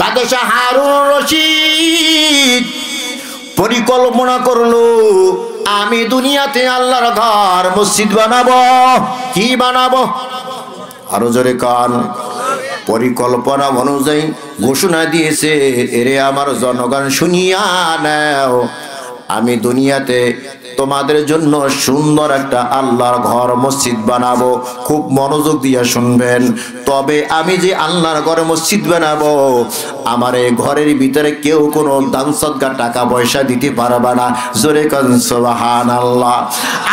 বাদশাহ হারুন রশিদ পরিকল্পনা করলো, আমি দুনিয়াতে আল্লাহর ঘর মসজিদ বানাবো। কি বানাবো? আরো জোরে কান। পরিকল্পনা অনুযায়ী ঘোষণা দিয়েছে, এরে আমার জনগণ শুনিয়া নাও, আমি দুনিয়াতে তোমাদের জন্য সুন্দর একটা আল্লাহর ঘর মসজিদ বানাবো। খুব মনোযোগ দিয়ে শুনবেন। তবে আমি যে আল্লাহর ঘরে মসজিদ বানাবো, আমার এই ঘরের ভিতরে কেউ কোনো দান সদকা টাকা পয়সা দিতে পারবে না। জোরে কান সুবহানাল্লাহ।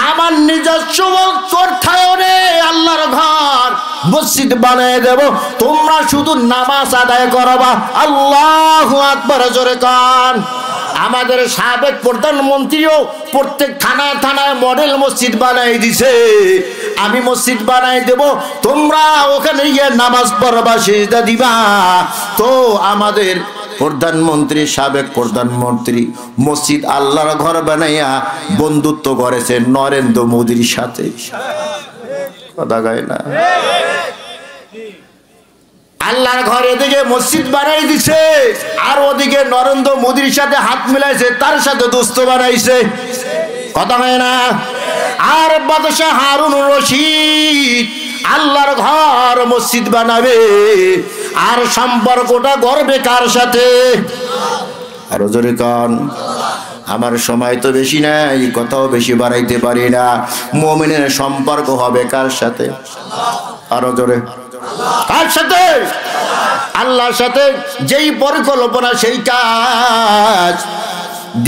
আমার নিজস্ব অর্থায়নে আল্লাহর ঘর মসজিদ বানিয়ে দেব, তোমরা শুধু নামাজ আদায় করবা। আল্লাহু আকবার। জোরে কান। আমাদের সাবেক প্রধানমন্ত্রীও প্রত্যেক থানায় থানায় মডেল মসজিদ বানাই দিছে। আমি মসজিদ বানাই দেব, তোমরা ওখানে গিয়ে নামাজ পড়বা, সিজদা দিবা। তো আমাদের প্রধানমন্ত্রী, সাবেক প্রধানমন্ত্রী মসজিদ আল্লাহর ঘর বানাইয়া বন্ধুত্ব করেছে নরেন্দ্র মোদীর সাথে। কথা গায় না? আল্লাহর ঘরে এদিকে মসজিদ বানাই দিছে, আর ওদিকে নরেন্দ্র মোদীর সাথে হাত মিলাইছে, তার সাথে দোস্ত বানাইছে। কথা হয় না? আর বাদশাহ হারুন রশিদ আল্লাহর ঘর মসজিদ বানাবে, আর সম্পর্কটা গড়বে কার সাথে? আরো জোরে কান। আমার সময় তো বেশি নাই, কথাও বেশি বাড়াইতে পারি না। মুমিনের সম্পর্ক হবে কার সাথে? আরো জোরে। কার সাথে? আল্লাহর সাথে। যেই পরিকল্পনা সেই কাজ।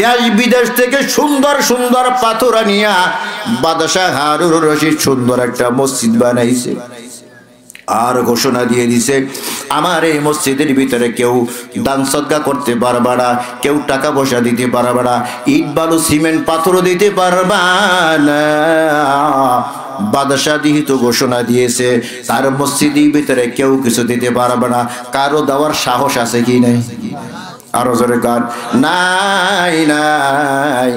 দেশ বিদেশ থেকে সুন্দর সুন্দর পাথর আনিয়া বাদশাহ হারুন রশিদ সুন্দর একটা মসজিদ বানাইছে, আর ঘোষণা দিয়ে দিছে, আমার এই মসজিদের ভিতরে কেউ দান সদকা করতে পারবে না, কেউ টাকা পয়সা দিতে পারবে না, ইট বালু সিমেন্ট পাথরও দিতে পারবে না। বাদশাহ দিহিত ঘোষণা দিয়েছে, তার মসজিদের ভিতরে কেউ কিছু দিতে পারবে না। কারো দেওয়ার সাহস আছে কি নাই? আরো জোরে গান। নাই নাই।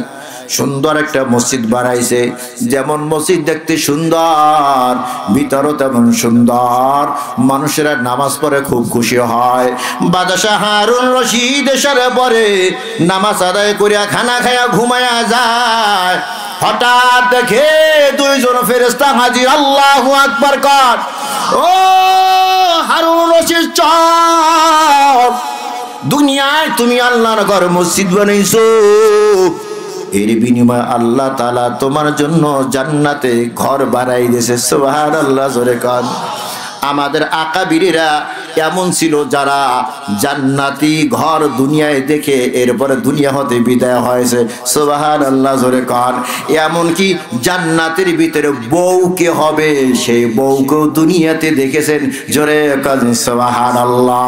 সুন্দর একটা মসজিদ বানাইছে, যেমন মসজিদ দেখতে সুন্দর, ভিতরও তেমন সুন্দর, মানুষেরা নামাজ পড়ে খুব খুশি হয়। বাদশাহ হারুন রশিদ এসারে পরে নামাজ আদায় করিয়া খানা খাইয়া ঘুমায়া যায়। হঠাৎ দেখে দুইজন ফেরেশতা হাজির। আল্লাহু আকবার কর। ও হারুন রশিদ, চল, দুনিয়ায় তুমি আল্লাহর ঘর মসজিদ বানাইছো, এর বিনিময়ে আল্লাহ তাআলা তোমার জন্য জান্নাতে ঘর বানাই দিয়েছে। সুবহানাল্লাহ। জোরে কান। আমাদের আকাবিরেরা এমন ছিল যারা জান্নাতি ঘর দুনিয়ায় দেখে এরপরে দুনিয়া হতে বিদায় হয়েছে। সুবহানাল্লাহ। জোরে কান। এমন কি জান্নাতের ভিতরে বউকে হবে, সেই বউকেও দুনিয়াতে দেখেছেন। জোরে কান সুবহানাল্লাহ।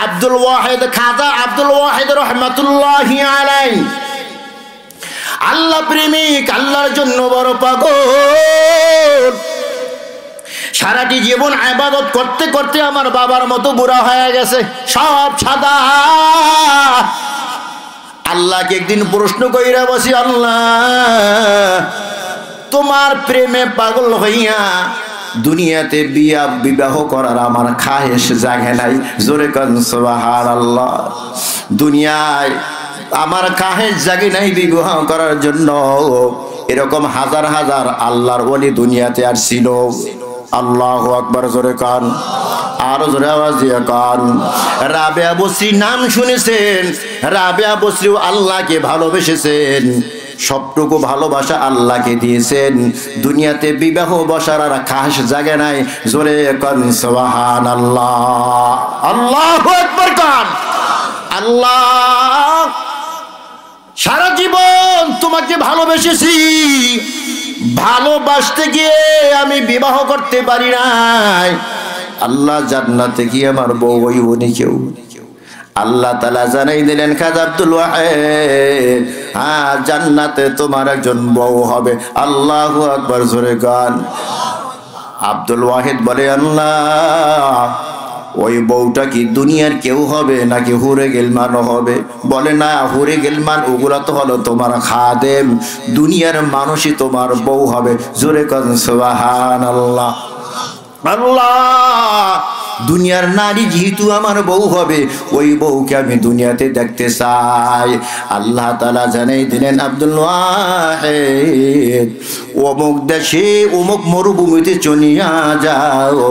আব্দুল ওয়াহিদ, খাজা আব্দুল ওয়াহিদ রহমাতুল্লাহি আলাইহি আল্লাহ প্রেমিক, আল্লাহর জন্য বড় পাগল। সারাটি জীবন ইবাদত করতে করতে আমার বাবার মতো বুড়া হয়ে গেছে, সব সাদা। আল্লাহকে একদিন প্রশ্ন কইরা বসি, আল্লাহ তোমার প্রেমে পাগল হইয়া দুনিয়াতে বিবাহ করার আমার খায়েশ জাগে নাই। জোরে কান সুবহানাল্লাহ। দুনিয়ায় আমার খায়েশ জাগে নাই বিবাহ করার জন্য। এরকম হাজার হাজার আল্লাহর ওলি দুনিয়াতে আর ছিল। আল্লাহু আকবার। জোরে কান। আরো জোরে আওয়াজ দিয়ে কান। রাবেয়া বসরি নাম শুনেছেন? রাবেয়া বসরিও আল্লাহকে ভালোবেসেছেন, সবটুকু ভালোবাসা আল্লাহকে দিয়েছেন। দুনিয়াতে বিবাহ বসার আর খাস জায়গা নাই। জোরে কান সুবহানাল্লাহ। আল্লাহু আকবার কান। আল্লাহ সারা জীবন তোমাকে ভালোবেসেছি, ভালোবাসতে গিয়ে আমি বিবাহ করতে পারি নাই। আল্লাহ জান্নাতে কি আমার বউ হইব নি কেউ? আল্লাহ তাআলা জানাই দিলেন, খাজা আব্দুল ওয়াহিদ, হ্যাঁ জান্নাতে তোমার একজন বউ হবে। আল্লাহু আকবার। জোরে গান। আব্দুল ওয়াহিদ বলে, আল্লাহ ওই বউটা কি দুনিয়ার কেউ হবে নাকি হুরে গেলমানও হবে? বলে না, হুরে গেলমান ওগুলা তো হলো তোমার খাদেম, দুনিয়ার মানুষই তোমার বউ হবে। জোরে কান সুবহানাল্লাহ। আল্লাহ দুনিয়ার নারী যেহেতু আমার বউ হবে, ওই বউকে আমি দুনিয়াতে দেখতে চাই। আল্লাহ তাআলা জানাই দিলেন, আব্দুল ওয়াহিদ অমুক দেশে অমুক মরুভূমিতে চলিয়া যাও,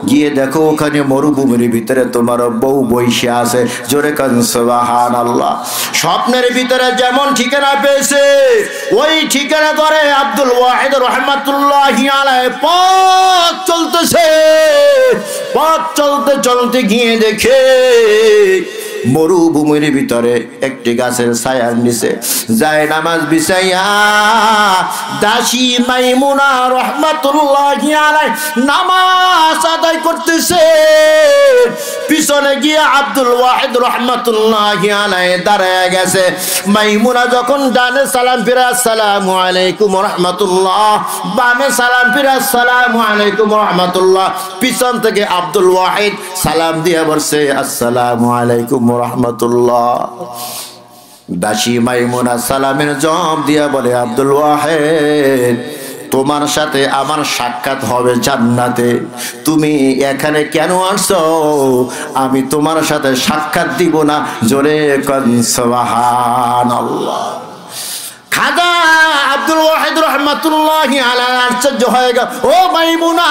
গিয়ে দেখো ওখানে মরুভূমির ভিতরে তোমার বউ বইসে আছে। জোরে কান সুবহানাল্লাহ। স্বপ্নের ভিতরে যেমন ঠিকানা পেয়েছে ওই ঠিকানা ধরে আব্দুল ওয়াহিদ রহমাতুল্লাহি আলাইহি পথ চলতেছে। পথ চলতে চলতে গিয়ে দেখে মরুভূমির ভিতরে একটি গাছের ছায়ার নিচে যায় নামাজ বিছাইয়া দাসী মাইমুনা রহমাতুল্লাহি আলাইহি নামাজ আদায় করতেছে। পিছনে গিয়ে আব্দুল ওয়াহিদ রহমাতুল্লাহি আলাইহি দাঁড়ায় গেছে। মাইমুনা যখন ডানে সালাম ফিরে আসসালামু আলাইকুম রাহমাতুল্লাহ, বামে সালাম ফিরে আসসালামু আলাইকুম রাহমাতুল্লাহ, পিছন থেকে আব্দুল ওয়াহিদ সালাম দিয়ে বলছে আসসালামু আলাইকুম রাহমাতুল্লাহ। দাসী মাইমুনা সালামের জবাব দিয়া বলে, আব্দুল ওয়াহিদ তোমার সাথে আমার সাক্ষাৎ হবে জান্নাতে, তুমি এখানে কেন আসছো? আমি তোমার সাথে সাক্ষাৎ দিব না। জোরে কান সুবহানাল্লাহ। খাজা আব্দুল ওয়াহিদ রহমাতুল্লাহি আলাইহি আশ্চর্য হয়ে গেল, ও মাইমুনা,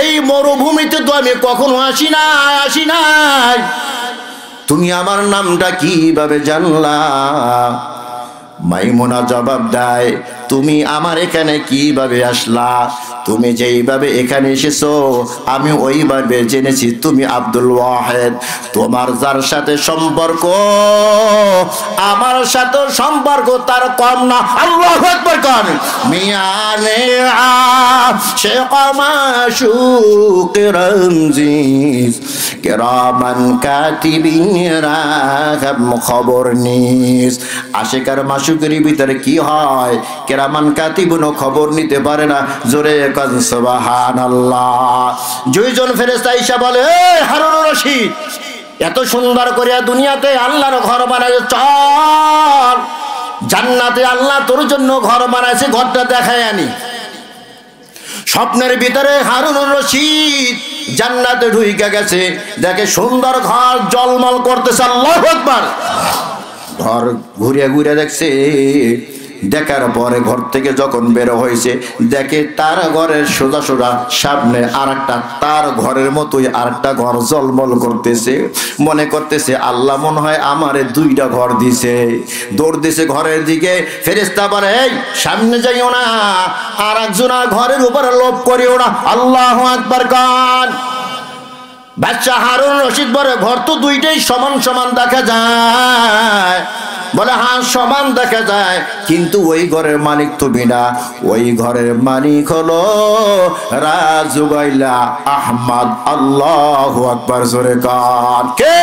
এই মরুভূমিতে তো আমি কখনো আসি নাই, তুমি আমার নামটা কিভাবে জানলা? মাইমুনা জবাব দেয়, তুমি আমার এখানে কিভাবে আসলা? তুমি যেইভাবে এখানে এসেছো আমি ওইভাবে জেনেছি তুমি আব্দুল ওয়াহিদ। তোমার যার সাথে সম্পর্ক আমার সাথে সম্পর্ক তার কম না। আল্লাহু আকবার কান মিয়ানে আশিক মাশুক রমজিস কিরামান কাতিবিন রাহাব খবর নিস। আশিকার মাশুকের ভিতরে কি হয়? কিরামান কাতিবুন খবর নিতে পারে না। জোরে কান সুবহানাল্লাহ। দুইজন ফেরেশতা এসে বলে, হারুনুর রশিদ এত সুন্দর করে দুনিয়াতে আল্লাহর ঘর বানায়, চল জান্নাতে আল্লাহ তোর জন্য ঘর বানাইছে, ঘরটা দেখায় আনি। স্বপ্নের ভিতরে হারুনুর রশিদ জান্নাতে ঢুকে গেছে, দেখে সুন্দর ঘর জলমল করতেছে। আল্লাহু আকবার। ঘর ঘুরে ঘুরে দেখছে, দেখার পরে ঘর থেকে যখন বের হয়েছে দেখে তার ঘরের সোজা সোজা সামনে আরেকটা তার ঘরের মতোই আরেকটা ঘর জলমল করতেছে। মনে করতেছে আল্লাহ মনে হয় আমারে দুইটা ঘর দিছে। দৌড় দিছে ঘরের দিকে। ফেরেশতা বলে, এই সামনে যাইও না, আর একজন ঘরের উপরে লোভ করিও না। আল্লাহু আকবার গান। বাদশা হারুন রশিদ বলে, ঘর তো দুইটাই সমান সমান দেখা যায়। বলে, হ্যাঁ সমান দেখা যায়, কিন্তু ওই ঘরের মালিক তুমি না, ওই ঘরের মালিক হলো রাজুগাইলা আহমদ। আল্লাহু আকবার জোরে কান। কে?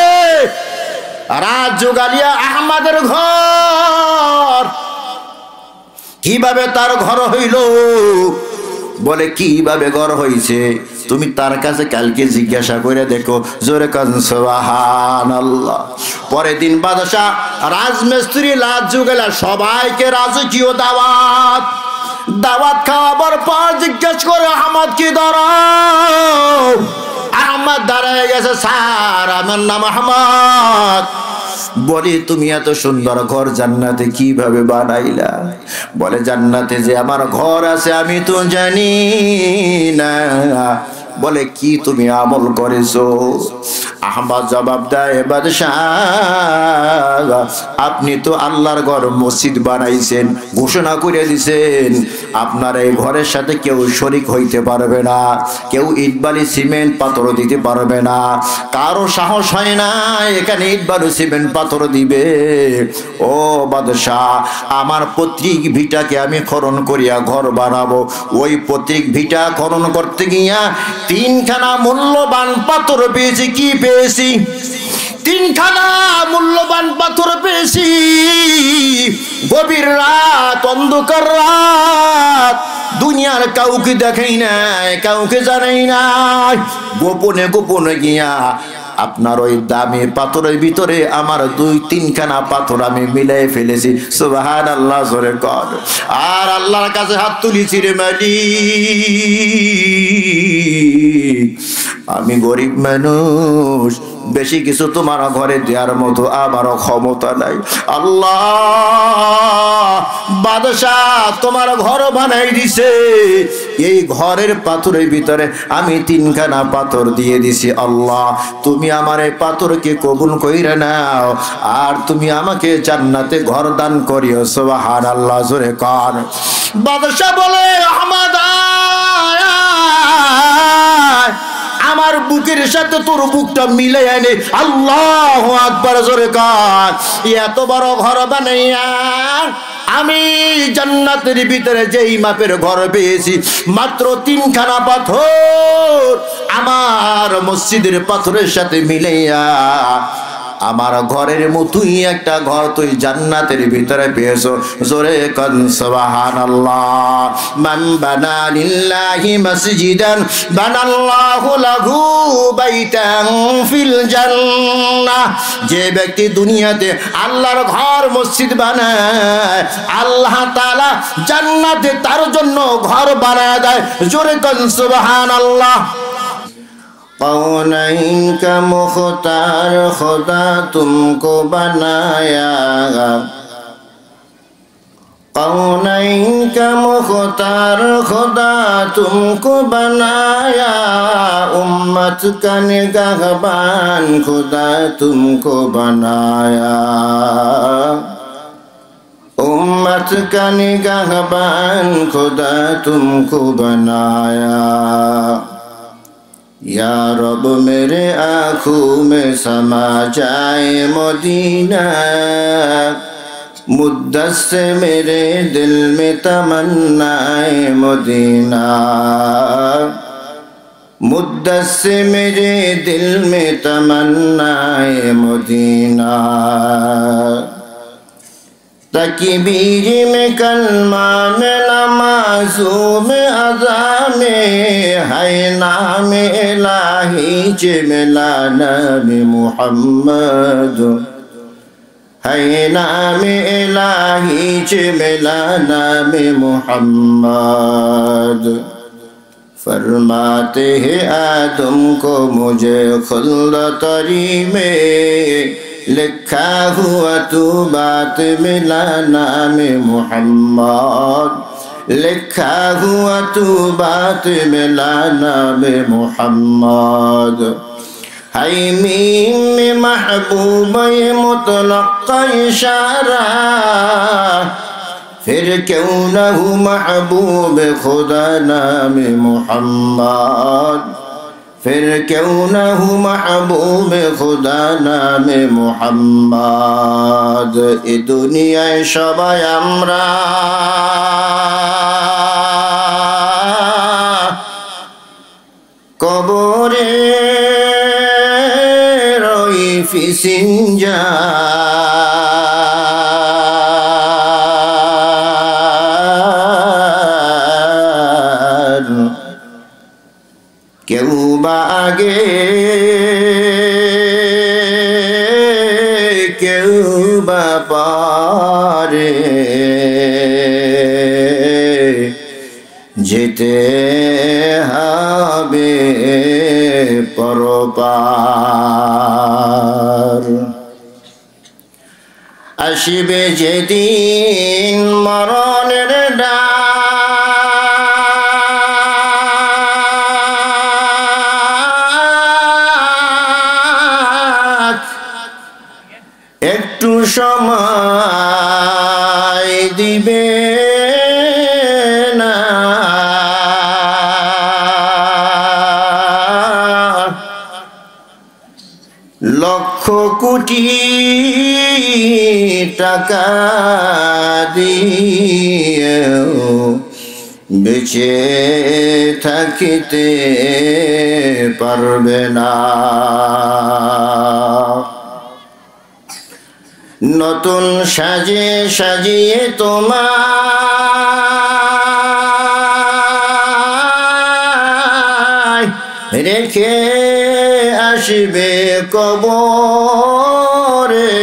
রাজুগালিয়া আহমদের ঘর। কিভাবে তার ঘর হইল? বলে, কিভাবে ঘর হইছে তুমি তার কাছে কালকে জিজ্ঞাসা করে দেখো। জোরে কান সুবহানাল্লাহ। পরের দিন বাদশাহ রাজমিস্ত্রি লাজুগালা সবাইকে রাজকীয় দাওয়াত খাওয়াবার পর জিজ্ঞেস করে, আহমদ কি দাঁড়াও? আহমদ দাঁড়ায় গেছে, স্যার আমার নাম আহমদ। বলি, তুমি এত সুন্দর ঘর জান্নাতে কিভাবে বানাইলা? বলে, জান্নাতে যে আমার ঘর আছে আমি তো জানি না। বলে, কি তুমি আমল করেছো? আহমদ জবাব দেয়, বাদশাহ আপনি তো আল্লাহর ঘর মসজিদ বানাইছেন, ঘোষণা করে দিছেন আপনার এই ঘরের সাথে কেউ শরিক হইতে পারবে না, কেউ ইট বালি সিমেন্ট পাথর দিতে পারবে না, কারো সাহস হয় না এখানে ইট বালু সিমেন্ট পাথর দিবে। ও বাদশাহ, আমার পৈতৃক ভিটাকে আমি খনন করিয়া ঘর বানাবো। ওই পৈতৃক ভিটা খনন করতে গিয়া তিনখানা মূল্যবান পাথর পেয়েছি। কি পেয়েছি? তিনখানা মূল্যবান পাথর পেয়েছি। গভীর রাত, অন্ধকার রাত, দুনিয়ার কাউকে দেখাই নাই, কাউকে জানাই নাই। গোপনে গোপনে গিয়া আপনার ওই দামি পাথরের ভিতরে আমার 2-3খানা পাথর আমি মিলাই ফেলেছি। সুবহানাল্লাহ, জোরে কর। আর আল্লাহর কাছে হাত তুলেছি, রে মালিক আমি গরিব মানুষ, বেশি কিছু তোমার ঘরে দেওয়ার মতো আমারও ক্ষমতা নাই। আল্লাহ, বাদশাহ তোমার ঘর বানাই দিছে, এই ঘরের পাথরের ভিতরে আমি 3খানা পাথর দিয়ে দিছি। আল্লাহ, তুমি আমার এই পাথরকে কবুল কইরা নাও, আর তুমি আমাকে জান্নাতে ঘর দান করিও। সুবহানাল্লাহ, জোরে কর। বাদশাহ বলে, আহমদ আমার বুকের সাথে তোর বুকটা মিলে আনে। আল্লাহু আকবার, জোরে কর। এত বড় ঘর বানাইয়া আমি জান্নাতের ভিতরে যেই মাপের ঘর পেয়েছি, মাত্র 3খানা পাথর আমার মসজিদের পাথরের সাথে মিলাইয়া আমার ঘরের মতোই একটা ঘর তুই জান্নাতের ভিতরে পেয়েছো। জোরে কোন সুবহানাল্লাহ। মান বানা লিল্লাহি মসজিদান বানাল্লাহু লাহু বাইতান ফিল জান্নাহ। যে ব্যক্তি দুনিয়াতে আল্লাহর ঘর মসজিদ বানায়, আল্লাহ তাআলা জান্নাতে তার জন্য ঘর বানায় দেয়। জোরে কোন সুবহানাল্লাহ। कौनैन का मुख्तार खुदा तुमको बनाया, कौनैन का मुख्तार खुदा तुमको बनाया, उम्मत का निगहबान खुदा तुमको बनाया, उम्मत का निगहबान खुदा तुमको बनाया। या रब मेरे आँखों में समा जाए मदीना, मुद्दत से मेरे दिल में तमन्नाए मदीना, मुद्दत से मेरे दिल में तमन्नाए मदीना। तकबीर में कलमा में नमाज़ों में अज़ा में है नाम इलाही चे मिला नबी मुहम्मद, है नाम इलाही चे मिला नबी मुहम्मद। फरमाते हैं आदम को मुझे खुल्द तरी में लिखा हुआ तू बात मिला नाम मुहम्मद, लिखा हुआ तू बात मिला नाम मुहम्मद। है मीम में महबूब मुतलक का इशारा, फिर क्यों न हूँ महबूब खुदा नाम मुहम्मद, फिर क्यों न हूँ महबूब खुदा नाम मुहम्मद। ए दुनियाय सबाई आमरा कबरे रई फिसिंजा, কেউ বা আগে কেউ বা পরে যেতে হবে পরপার। আসিবে যেদিন মরণের ডাক, একটু সময় দিবে না, লক্ষ কোটি টাকা দিয়েও বেঁচে থাকিতে পারবে না। নতুন সাজে সাজিয়ে তোমায় রেখে আসবে কবরে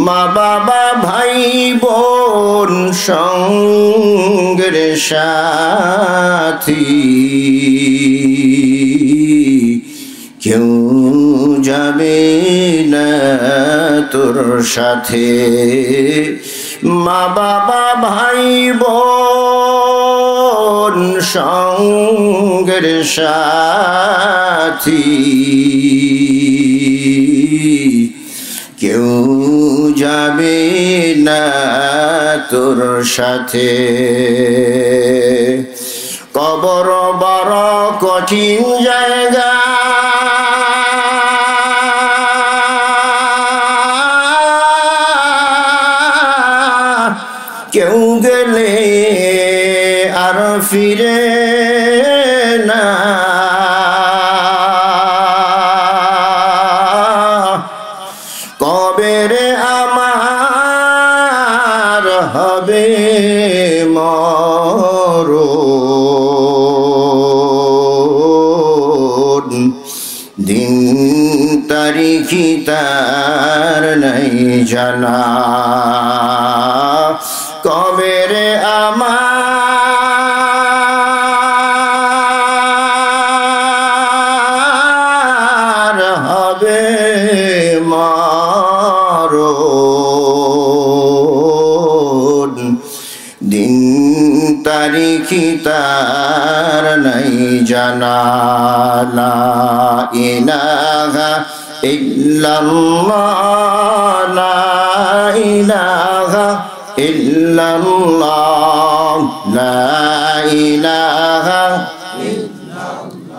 মা বাবা ভাই বোন সঙ্গের সাথী কেউ যাবে না তোর সাথে মা বাবা ভাই বোন সঙ্গের সাথী কেউ যাবে না তোর সাথে কবর বড় কঠিন জায়গা কেউ গেলে আর ফিরে না কবেরে আমার হবে মরণ দিন তারিখি তার নাই জানা কবেরে আমার হবে মরণ দিন তারিখি তার নাই জানা লা ইলাহা ইল্লাল্লাহ লা ইলাহা ইল্লাল্লাহ লা ইলাহা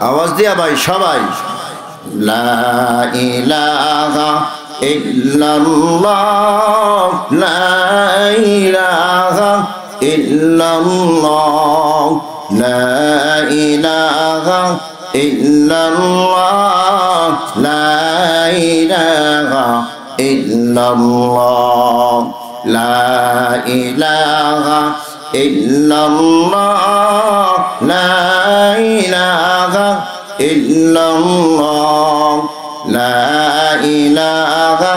আওয়াজ দিয়া ভাই সবাই লা ইলাহা ইল্লাল্লাহ লা ইলাহা ইল্লাল্লাহ লা ইলাহা ইল্লাল্লাহ লা ইলাহা ইল্লাল্লাহ লা ইলাহা ইল্লাল্লাহ লা ইলাহা ইল্লাল্লাহ লা ইলাহা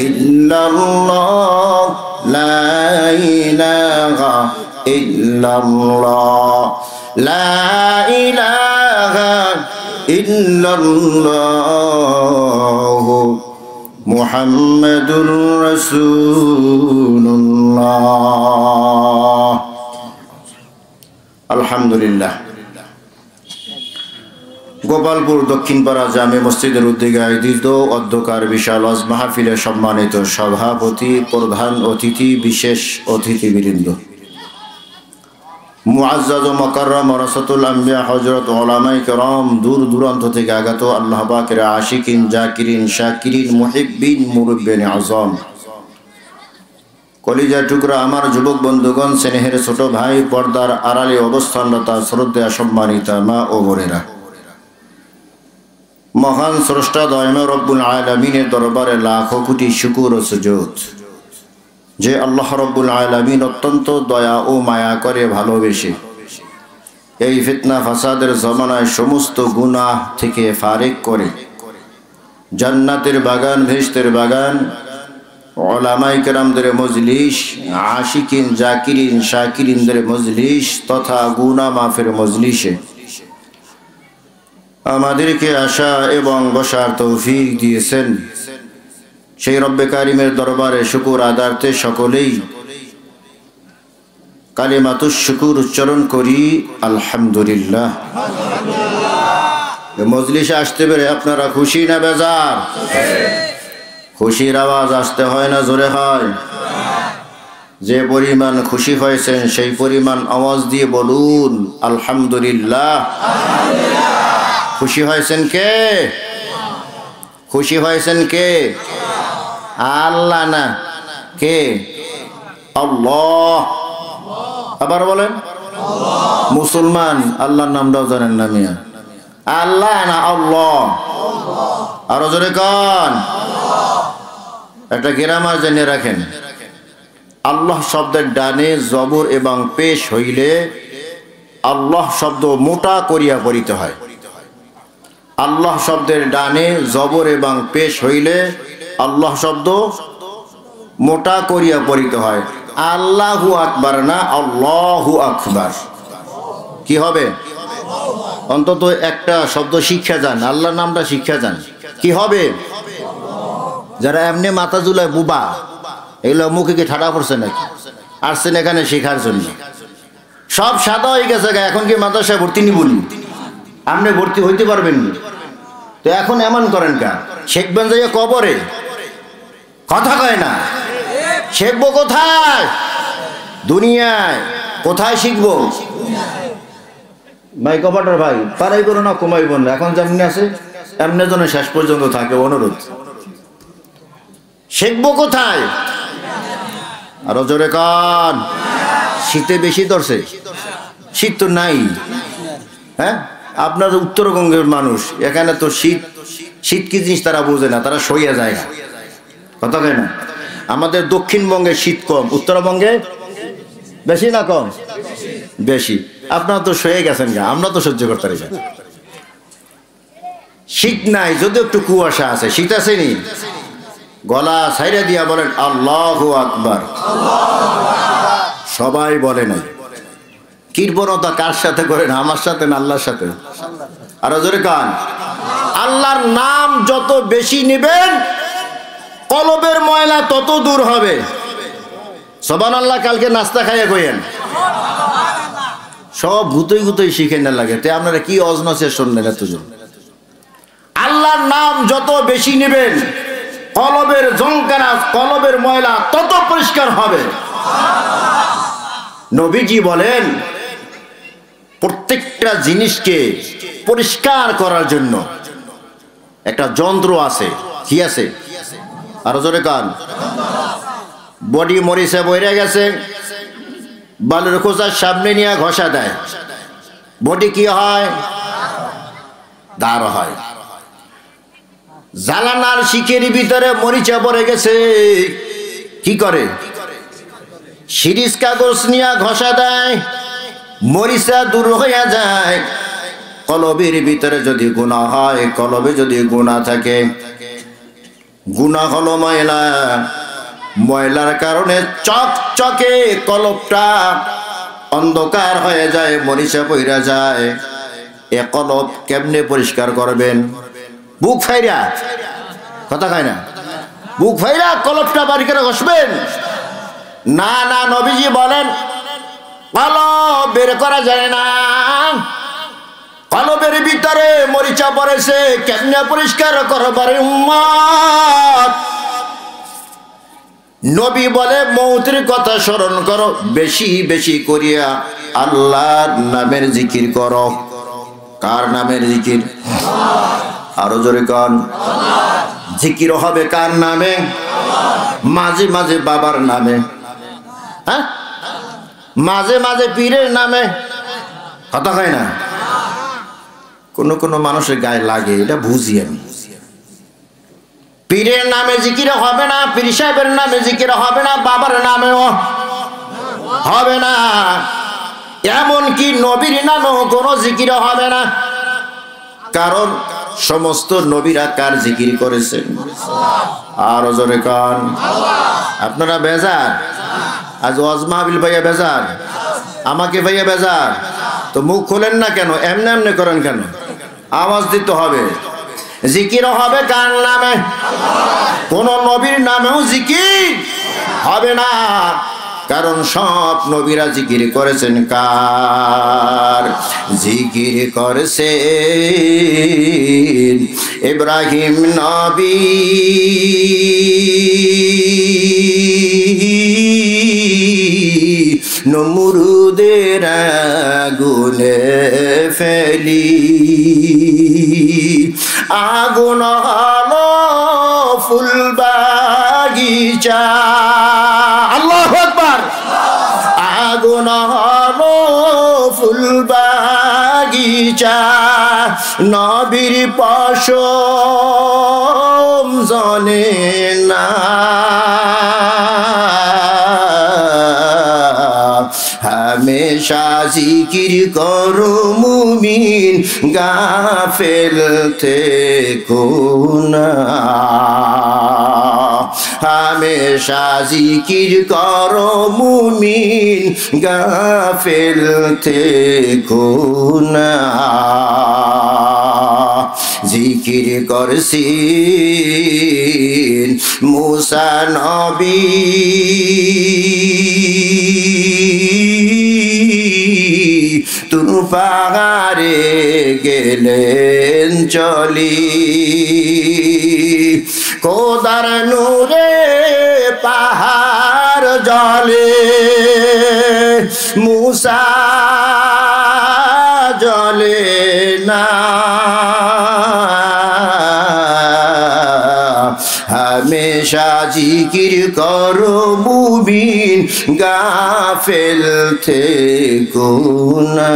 ইল্লাল্লাহ লা ইলাহা ইল্লাল্লাহ লা ইলাহা ইল্লাল্লাহ মুহাম্মাদুর রাসূলুল্লাহ আলহামদুলিল্লাহ গোপালপুর দক্ষিণপাড়া জামে মসজিদের উদ্যোগে আয়োজিত অধ্যকার বিশাল ওয়াজ মাহফিলের সম্মানিত সভাপতি প্রধান অতিথি বিশেষ অতিথিবৃন্দ মুআজ্জাজ ও মুকাররম ওয়ারাসাতুল আম্বিয়া হযরত উলামায়ে কেরাম দূর দূরান্ত থেকে আগত আল্লাহ পাকের আশিকিন জাকিরিন শাকিরিন মুহিব্বিন মুরব্বিন আযম কলিজার টুকরা আমার যুবক বন্ধুগণ স্নেহের ছোট ভাই পর্দার আড়ালে অবস্থানরত শ্রদ্ধেয় সম্মানিতা মা ও বোনেরা মহান স্রষ্টা দয়াময় রব্বুল আলামিনের দরবারে লাখো কোটি শুকর ও সুজুদ যে আল্লাহ রব্বুল আলামিন অত্যন্ত দয়া ও মায়া করে ভালোবেসে এই ফিতনা ফাসাদের জমানায় সমস্ত গুনাহ থেকে ফারেক করে জান্নাতের বাগান বেহেশতের বাগান উলামায়ে কেরামদের মজলিস আশিকিন জাকিরিন শাকিরিনদের মজলিস তথা গুনাহ মাফের মজলিসে আমাদেরকে আসা এবং বসার তৌফিক দিয়েছেন সেই রব্বে কারিমের দরবারে শুকর আদার্থে সকলেই কালিমাতুশ শুকুর উচ্চারণ করি আলহামদুলিল্লাহ। মজলিসে আসতে পেরে আপনারা খুশি না বেজার? খুশির আওয়াজ আসতে হয় না জোরে হয়? যে পরিমাণ খুশি হয়েছেন সেই পরিমাণ আওয়াজ দিয়ে বলুন আলহামদুলিল্লাহ। খুশি হয়েছেন কে? খুশি হয়েছেন কে? আল্লাহ না, কে? আল্লাহ। আবার বলেন মুসলমান আল্লাহর নামটাও জানেন না মিয়া? আল্লাহ না আল্লাহ। আরো জোরে কান। একটা গ্রামার জেনে রাখেন, আল্লাহ শব্দের ডানে জবর এবং পেশ হইলে আল্লাহ শব্দ মোটা করিয়া পড়িতে হয়। আল্লাহ শব্দের ডানে জবর এবং পেশ হইলে আল্লাহ শব্দ মোটা করিয়া পড়িতে হয়। আল্লাহু আকবার না, আল্লাহু আকবার। কি হবে? অন্তত একটা শব্দ শিক্ষা যান, আল্লাহর নামটা শিক্ষা যান। কি হবে? যারা এমনি মাথা জুলায় বুবা, এগুলো মুখে কি ঠাডা পড়ছে নাকি? আসছেন এখানে শেখার জন্য, সব সাদা হয়ে গেছে। এখন কি মাদ্রাসায় ভর্তি নিবুন? আপনি ভর্তি হইতে পারবেন না। তো এখন এমন করেন কা, শেখবেন যাইয়া কবরে? কথা কয় না। শিখবো কোথায়? দুনিয়ায়। কোথায় শিখবো? ভাই কপাটার ভাই, পারাই করো না, কমাইব না। এখন যেমনি আছে এমনি যেন শেষ পর্যন্ত থাকে, অনুরোধ। শিখবো কোথায়? আরো জোরে কান। শীতে বেশি ধরছে? শীত তো নাই। হ্যাঁ, আপনার উত্তরবঙ্গের মানুষ, এখানে তো শীত শীত কি জিনিস তারা বোঝে না, তারা সইয়া যায় না। কথা কয় না। আমাদের দক্ষিণবঙ্গে শীত কম, উত্তরবঙ্গে বেশি না কম? বেশি। আপনারা তো সয়ে গেছেন গা, আমরা তো সহ্য করতে পারি না। শীত নাই, যদিও একটু কুয়াশা আছে। শীত আসেনি? গলা ছাইরা দিয়া বলেন আল্লাহু আকবার। সবাই বলে নাই। কীর্তনতা কার সাথে করেন? আমার সাথে না আল্লাহর সাথে? আর জোরে কান। আল্লাহর নাম যত বেশি নেবেন কলবের ময়লা তত দূর হবে। সুবহানাল্লাহ। কালকে নাস্তা খাইয়া কইেন সব গুতই গুতই শিখে না লাগে। তে আপনারা কি অজনসে শুনলেন এতজন? আল্লাহর নাম যত বেশি নেবেন কলবের জংকারা, কলবের ময়লা তত পরিষ্কার হবে। নবীজি বলেন প্রত্যেকটা জিনিসকে পরিষ্কার করার জন্য একটা যন্ত্র আছে। কি আছে? আরো জোরে কান। বডি মরিচে বইরে গেছে, বালুর খোঁজার সামনে নিয়ে ঘষা দেয়, বডি কি হয়? দাঁড় হয়। জ্বালানার শিকের ভিতরে মরিচা পড়ে গেছে, কি করে? সিরিজ কাগজ নিয়ে ঘষা দেয়, মরিচা দূর হইয়া যায়। কলবের ভিতরে যদি গুনাহ হয়, কলবে যদি গুনাহ থাকে, গুনাহ হলো ময়লা। ময়লার কারণে চকচকে কলবটা অন্ধকার হয়ে যায়, মরিচা পইরা যায়। এ কলব কেমনে পরিষ্কার করবেন? বুক ফাইরা। কথা খায় না। বুক ফাইরা কলবটা বাড়ি করে ঘষবেন? না না, নবীজি বলেন কলব বের করা যায় না। কলবের ভিতরে মরিচা পড়েছে, কেমনে পরিষ্কার করবার উম্মত? নবী বলে মৌতের কথা স্মরণ করো, বেশি বেশি করিয়া আল্লাহর নামের জিকির করো। কার নামের জিকির? আরো জোরে কান। জিকির হবে কার নামে? মাঝে মাঝে বাবার নামে, হ্যাঁ, মাঝে মাঝে পীরের নামে। কথা হয় না। কোন কোন মানুষের গায়ে লাগে, এটা বুঝি আমি। পীরের নামে জিকির হবে না, পীর সাহেবের নামে জিকির হবে না, বাবার নামেও হবে না, এমনকি নবীর নামেও কোনো জিকির হবে না। কারণ সমস্ত নবীরা কার জিকির করেছেন? আর জোরে কান। আপনারা বেজার? আজ ওয়াজ মাহফিল ভাইয়া বেজার, আমাকে ভাইয়া বেজার, তো মুখ খোলেন না কেন? এমনি এমনি করেন কেন? আওয়াজ দিতে হবে। জিকির হবে কার নামে? কোন নবীর নামেও জিকির হবে না, কারণ সব নবীরা জিকির করেছেন কার? জিকির করেছেন ইব্রাহিম নবী, নমরুদের আগুনে ফেলি, আগুন হলো ফুল বাগিচা। আল্লাহু আকবার। আগুন হলো ফুল বাগিচা, নবীর পশম জানে না। হামেশা জিকির করো মুমিন গাফেল থেকো না হামেশা জিকির করো মুমিন গাফেল থেকো না জিকির করছিন মুসা নবী তুর পাহাড়ে গেলেন চলি খোদার নূরে পাহাড় জলে মুসা জলে না হামেশা জিকির করো মুমিন গাফেল থেকো না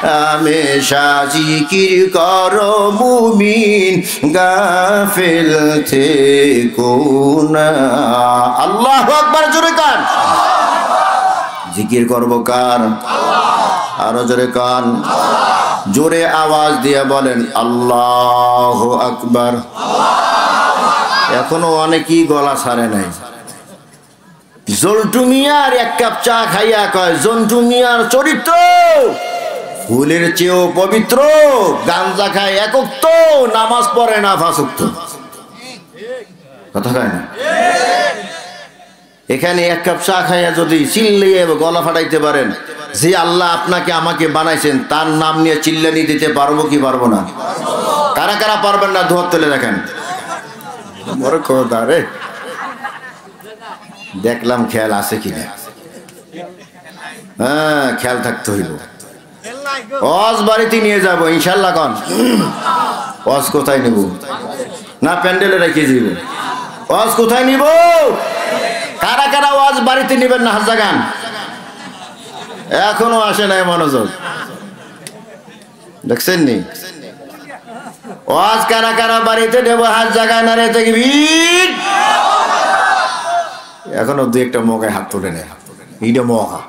হামেশা জিকির করো মুমিন গাফেল থেকো না আল্লাহু আকবার জোরে কান জিকির করব কার আরো জোরে কান জোরে আওয়াজ দিয়ে বলেন আল্লাহু আকবার এখনো অনেকেই গলা ছাড়ে নাই জন্টু মিয়ার এক কাপ চা খাইয়া কয় জন্টু মিয়ার চরিত্র ফুলের চেয়েও পবিত্র গাঞ্জা খায় একক্ত নামাজ পড়ে না ফাঁসক্ত কথা কয় না এখানে এক কাপ চা খাইয়া যদি চিল্লিয়ে গলা ফাটাইতে পারেন যে আল্লাহ আপনাকে আমাকে বানাইছেন তার নাম নিয়ে চিল্লানি দিতে পারবো কি পারবো না কারা কারা পারবেন না ধোয়া তুলে দেখেন বড় কথা রে দেখলাম খেয়াল আছে কিনা হ্যাঁ খেয়াল থাকতে হইব ওয়াজ বাড়িতে নিয়ে যাবো ইনশাল্লাহ কন ওয়াজ কোথায় নিব না প্যান্ডেলে রেখে দিব ওয়াজ কোথায় নিব কারা কারা ওয়াজ বাড়িতে নিবেন না হাত জাগান এখনো আসে নাই মনোযোগ দেখছেন নি ওয়াজ কারা কারা বাড়িতে নেব হাত জাগায় না রে তাকবীর এখনো দুই একটা মগায় হাত তুলে নেয় এইটা মগা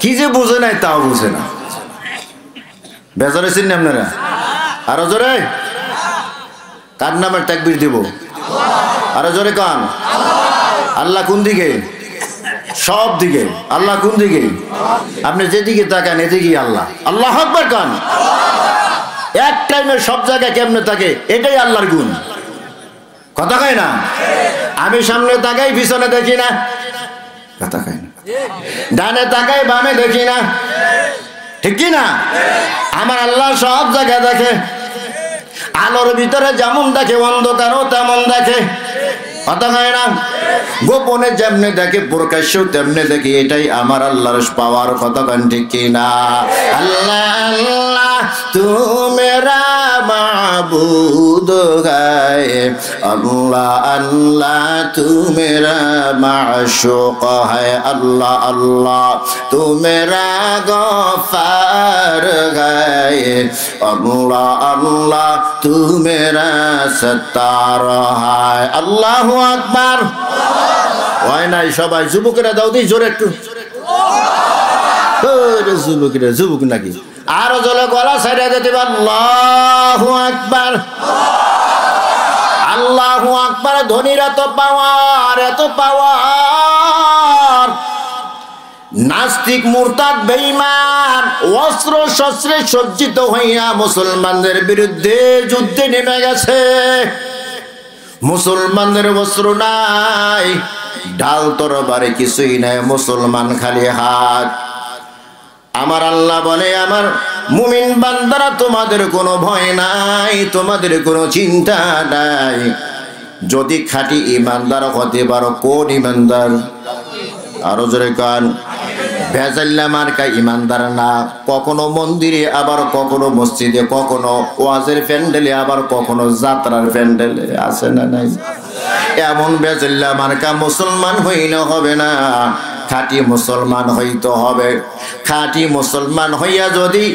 কি যে বুঝে নাই তাও বুঝে না বেজরে চিনি আপনারা আরো জোরে কার নামের তাকবীর দিব আরো জোরে কান আল্লাহ কোন দিকে সব দিকে আল্লাহ কোন দিকে আপনি যেদিকে তাকান এদিকে আল্লাহ আল্লাহু আকবার কান এক টাইমে সব জায়গায় কেমনে থাকে এটাই আল্লাহর গুণ কথা কয় না আমি সামনে তাকাই পিছনে দেখি না কথা কয় না ডানে তাকাই বামে দেখি না ঠিক কি না আমার আল্লাহ সব জায়গায় দেখে আলোর ভিতরে যেমন দেখে অন্ধকারও তেমন দেখে কথা কয় না গোপনে যেমনে দেখে প্রকাশ্য তেমনে দেখে এটাই আমার আল্লাহর পাওয়ার কথা কন ঠিক কি না আল্লাহ আল্লাহ তু মেরা মাবুদ গায়ে আল্লাহ আল্লাহ তু মেরা মাশুক है अल्लाह अल्लाह तू मेरा गफ्फार है अल्लाह अल्लाह तू मेरा सत्तार है अल्लाहु আকবার হয় নাই সবাই যুবকেরা দাও দি জোরে একটু ওরে যুবকেরা যুবক নাকি আরো জলে গলা ছাইড়া দিতে আল্লাহু আকবার আল্লাহু আকবার ধ্বনির এত পাওয়ার নাস্তিক মুরতাদ বেঈমান অস্ত্র শস্ত্রে সজ্জিত হইয়া মুসলমানদের বিরুদ্ধে যুদ্ধে নেমে গেছে মুসলমানদের অস্ত্র নাই ঢাল তরবারি কিছুই নাই মুসলমান খালি হাত আমার আল্লাহ বলে আমার মুমিন বান্দারা তোমাদের কোনো ভয় নাই তোমাদের কোনো চিন্তা নাই যদি খাঁটি ইমানদার হতে পারো কোন ইমানদার আরো জোরে কান ভেজাল্লা মার্কা ইমানদার না কখনো মন্দিরে আবার কখনো মসজিদে কখনো ওয়াজের প্যান্ডেলে আবার কখনো যাত্রার প্যান্ডেলে আছে না নাই এমন ভেজাল্লা মার্কা মুসলমান হইলে হবে না খাঁটি মুসলমান হইতে হবে খাঁটি মুসলমান হইয়া যদি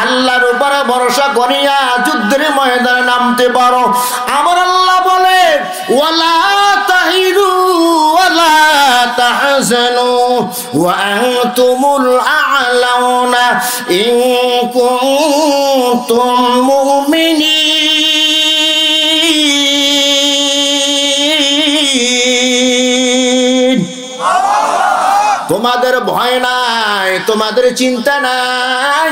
আল্লাহর উপরে ভরসা করিয়া যুদ্ধের ময়দানে নামতে পারো আমার আল্লাহ বলে ওয়ালা তাহিরু ওয়ালা تحزنوا وأنتم الأعلون إن كنتم مؤمنين তোমাদের ভয় নাই, তোমাদের চিন্তা নাই,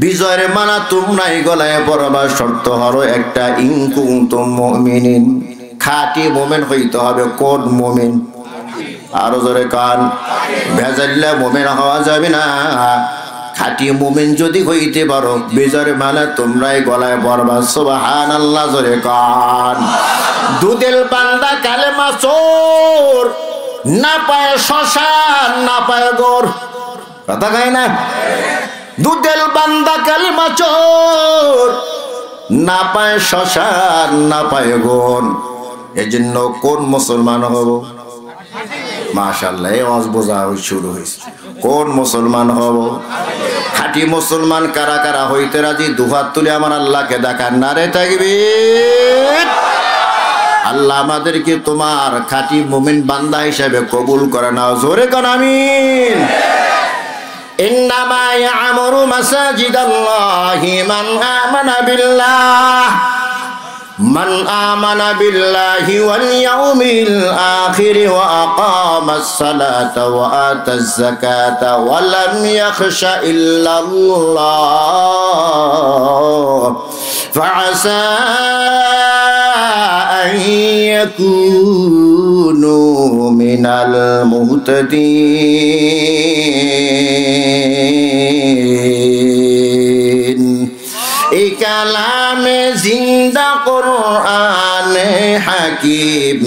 বিজয়ের মানা তোমরাই গলায় পড়বা, শর্ত হলো একটা, ইন কুনতুম মুমিনিন, খাঁটি মুমিন হইতে হবে। কোন মুমিন? আরো জোরে কান। ভেজাল্লা মুমিন হওয়া যাবে না। খাঁটি মুমিন যদি হইতে পারো, বিজয়ের মানা তোমরাই গলায় পড়বা। সুবহানাল্লাহ, জোরে কান। দুদিল বান্দা কালেমা চোর, না পায় শ্মশান না পায় গোর, কথা কয় না? দুদিল বান্দা কালেমা চোর, না পায় শ্মশান না পায় গোর। এজন্য কোন মুসলমান হব? মাশাআল্লাহ, এই ওয়াজ বোঝা শুরু হয়েছে। কোন মুসলমান হব? খাঁটি মুসলমান কারা কারা হইতে রাজি? দুহাত তুলে আমার আল্লাহকে দেখান। নারে তাকবীর। আল্লাহ আমাদেরকে তোমার খাঁটি মুমিন বান্দা হিসেবে কবুল করে নাও। জোরে কোন আমিন। ইন্নামা ইয়ামুরু মাসাজিদাল্লাহি মান আমানা বিল্লাহি ওয়াল ইয়াউমিল আখির ওয়া আকামাস সালাতা ওয়া আতাজ যাকাতা ওয়া লাম ইয়াখশা ইল্লাল্লাহ ফাআসা أن يكونوا من المهتدين এই কালামে জিন্দা কুরআন হাকিম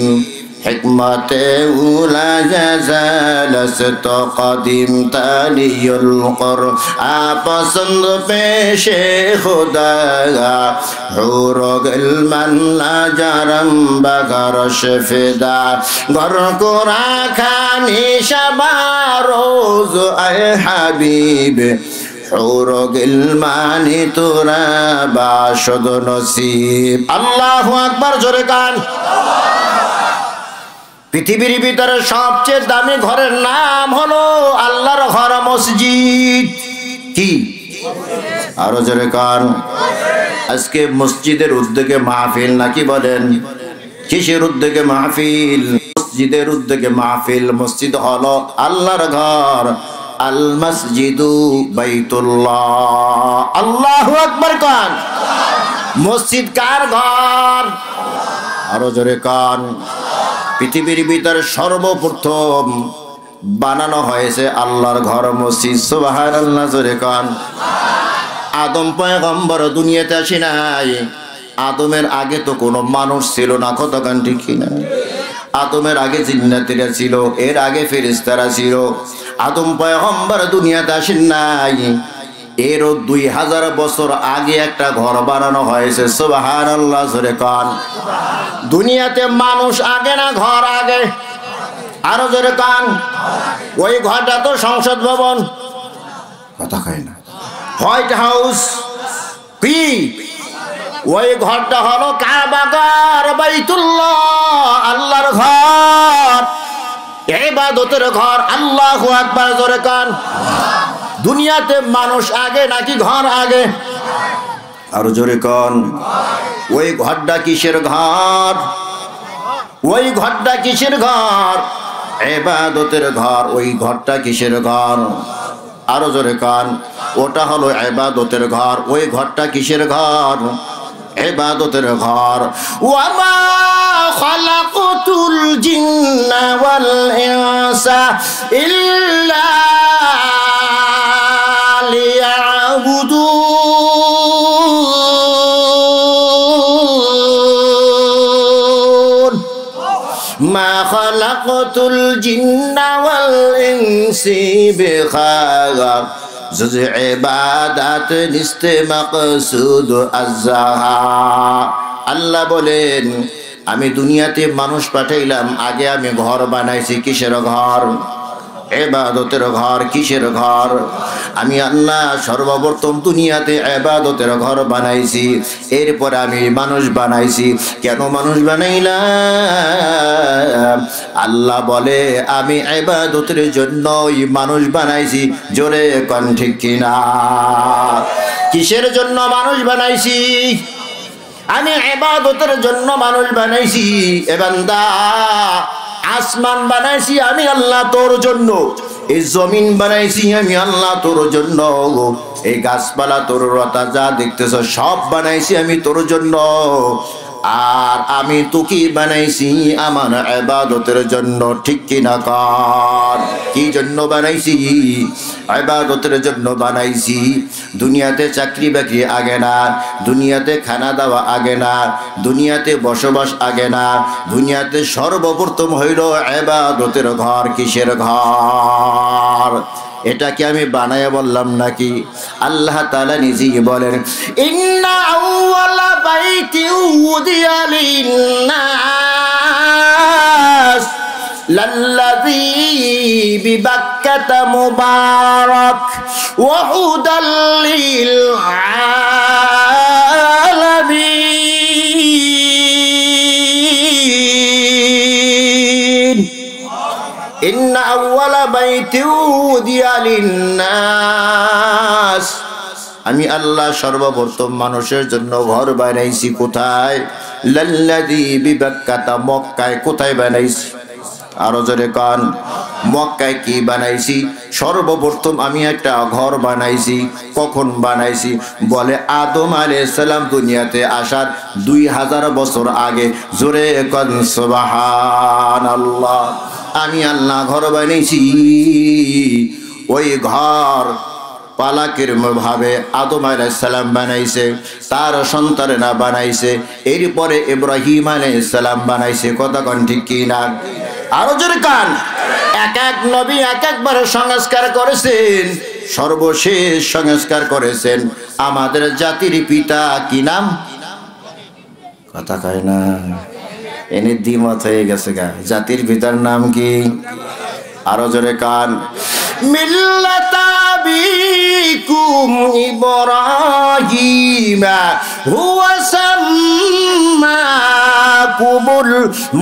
হিকমতে উলা জালাসত কদিম তালিয়ুল কুরআন পসন্দ পেশে খুদা হুরুল মান্না জারম বাগার শফিদা গর কুরআ খানি শাবারোজ আয় হাবিব হুরুল মানি তোরা বাশদ নসিব। আল্লাহু আকবার, জোরে কান। পৃথিবীর ভিতরে সবচেয়ে দামি ঘরের নাম হলো আল্লাহর ঘর, মসজিদ। কি? আরো জোরে কান। আজকে মসজিদের উদ্যোগে মাহফিল, নাকি বলেন? কিসের উদ্যোগে মাহফিল? মসজিদের উদ্যোগে মাহফিল। মসজিদ হলো আল্লাহর ঘর। আল মসজিদু বাইতুল্লাহ। আল্লাহু আকবার কান। মসজিদ কার ঘর? আরো জোরে কান। পৃথিবীর ভিতরে সর্বপ্রথম বানানো হয়েছে আল্লাহর ঘর, মসজিদ। সুবহানাল্লাহ, জোরে কান। আদম পয়গম্বর দুনিয়াতে আসে নাই। আদমের আগে তো কোনো মানুষ ছিল না, কতক্ষণ ঠিক কিনা? আদমের আগে জিন্নাতীরা ছিল, এর আগে ফেরেশতারা ছিল। আদম পয়গম্বর দুনিয়াতে আসেন নাই, এরও 2000 বছর আগে একটা ঘর বানানো হয়েছে। সুবহানাল্লাহ, জোরে কান। দুনিয়াতে মানুষ আগে না ঘর আগে? আরো জোরে কান। ওই ঘরটা তো সংসদ ভবন, কথা কয় না, হোয়াইট হাউস। কি? ওই ঘরটা হলো কাবা ঘর, বাইতুল্লাহ, আল্লাহর ঘর, ইবাদতের ঘর। আল্লাহু আকবার, জোরে কান। দুনিয়াতে মানুষ আগে নাকি ঘর আগে? আরো জোরে কান। ওই ঘরটা কিসের ঘর? ওই ঘরটা কিসের ঘর? ইবাদতের ঘর। ওই ঘরটা কিসের ঘর? আরো জোরে কান। ওটা হলো ইবাদতের ঘর। ওই ঘরটা কিসের ঘর? ইবাদতের ঘর। ওয়া মা খালাকতুল জিন্না ওয়াল ইনসা ইল্লা লিয়াবুদুন। মা খালাকতুল জিন্না ওয়াল ইনসি বিখাগা জুজ ইবাদাত নিস্তে মাকসুদ আযহা। আল্লাহ বলেন, আমি দুনিয়াতে মানুষ পাঠাইলাম, আগে আমি ঘর বানাইছি। কিসের ঘর? ইবাদতের ঘর। কিসের ঘর? আমি আল্লাহ সর্বপ্রথম দুনিয়াতে ইবাদতের ঘর বানাইছি, এরপর আমি মানুষ বানাইছি। কেন মানুষ বানাইলাম? আল্লাহ বলে আমি ইবাদতের জন্যই মানুষ বানাইছি। জোরে কোন ঠিক কিনা? কিসের জন্য মানুষ বানাইছি? আমি ইবাদতের জন্য মানুষ বানাইছি। এ বান্দা, আসমান বানাইছি আমি আল্লাহ তোর জন্য, এই জমিন বানাইছি আমি আল্লাহ তোর জন্য, এই গাছপালা তোর লতা যা দেখতেছ সব বানাইছি আমি তোর জন্য। আর আমি তোকে বানাইছি আমার ইবাদতের জন্য। ঠিক কিনা কর? কি জন্য বানাইছি? ইবাদতের জন্য বানাইছি। দুনিয়াতে চাকরি বাকরি আগে না, দুনিয়াতে খানা দাওয়া আগে না, দুনিয়াতে বসবাস আগে না, দুনিয়াতে সর্বপ্রথম হইল ইবাদতের ঘর। কিসের ঘর? এটা কি আমি বানায়া বললাম নাকি? আল্লাহ তাআলা নিজেই বলেন, ইন্না আউওয়ালা বাইতি উদিয়া লিন্নাস লাল্লাযী বিবাক্কাতা মুবারাক ওয়া হুদাল লিল আলামিন। ইন্না আউওয়ালা বাইতি উদিয়া লিন্নাস, আমি আল্লাহ সর্বপ্রথম মানুষের জন্য ঘর বানাইছি। কোথায়? লাল্লাযী বিবাক্কাতা, মক্কায়। কোথায় বানাইছি? আরো জোরে কান। মক্কায় কি বানাইছি? সর্বপ্রথম আমি একটা ঘর বানাইছি। কখন বানাইছি? বলে আদম আলাইহিস সালাম দুনিয়াতে আসার 2000 বছর আগে। জোরে কান সুবহানাল্লাহ। আমি আল্লাহ ঘর বানাইছি। ওই ঘর পালাকের ভাবে আদম আলাইহিস সালাম বানাইছে, তার সন্তানেরা বানাইছে, এরপরে ইব্রাহিম আলাইহিস সালাম বানাইছে। কথা কোন ঠিক কি না? আরো জোরে কান। এক এক নবী এক একবার সংস্কার করেছেন, সর্বশেষ সংস্কার করেছেন আমাদের জাতির পিতা। কি নাম? কথা কয় না, এনে দ্বিমত হয়ে গেছে গা। জাতির পিতার নাম কি? আরো জোরে কান। মিল্লাতা আবিকুম ইব্রাহিম হুয়া সাম্মাকুমুল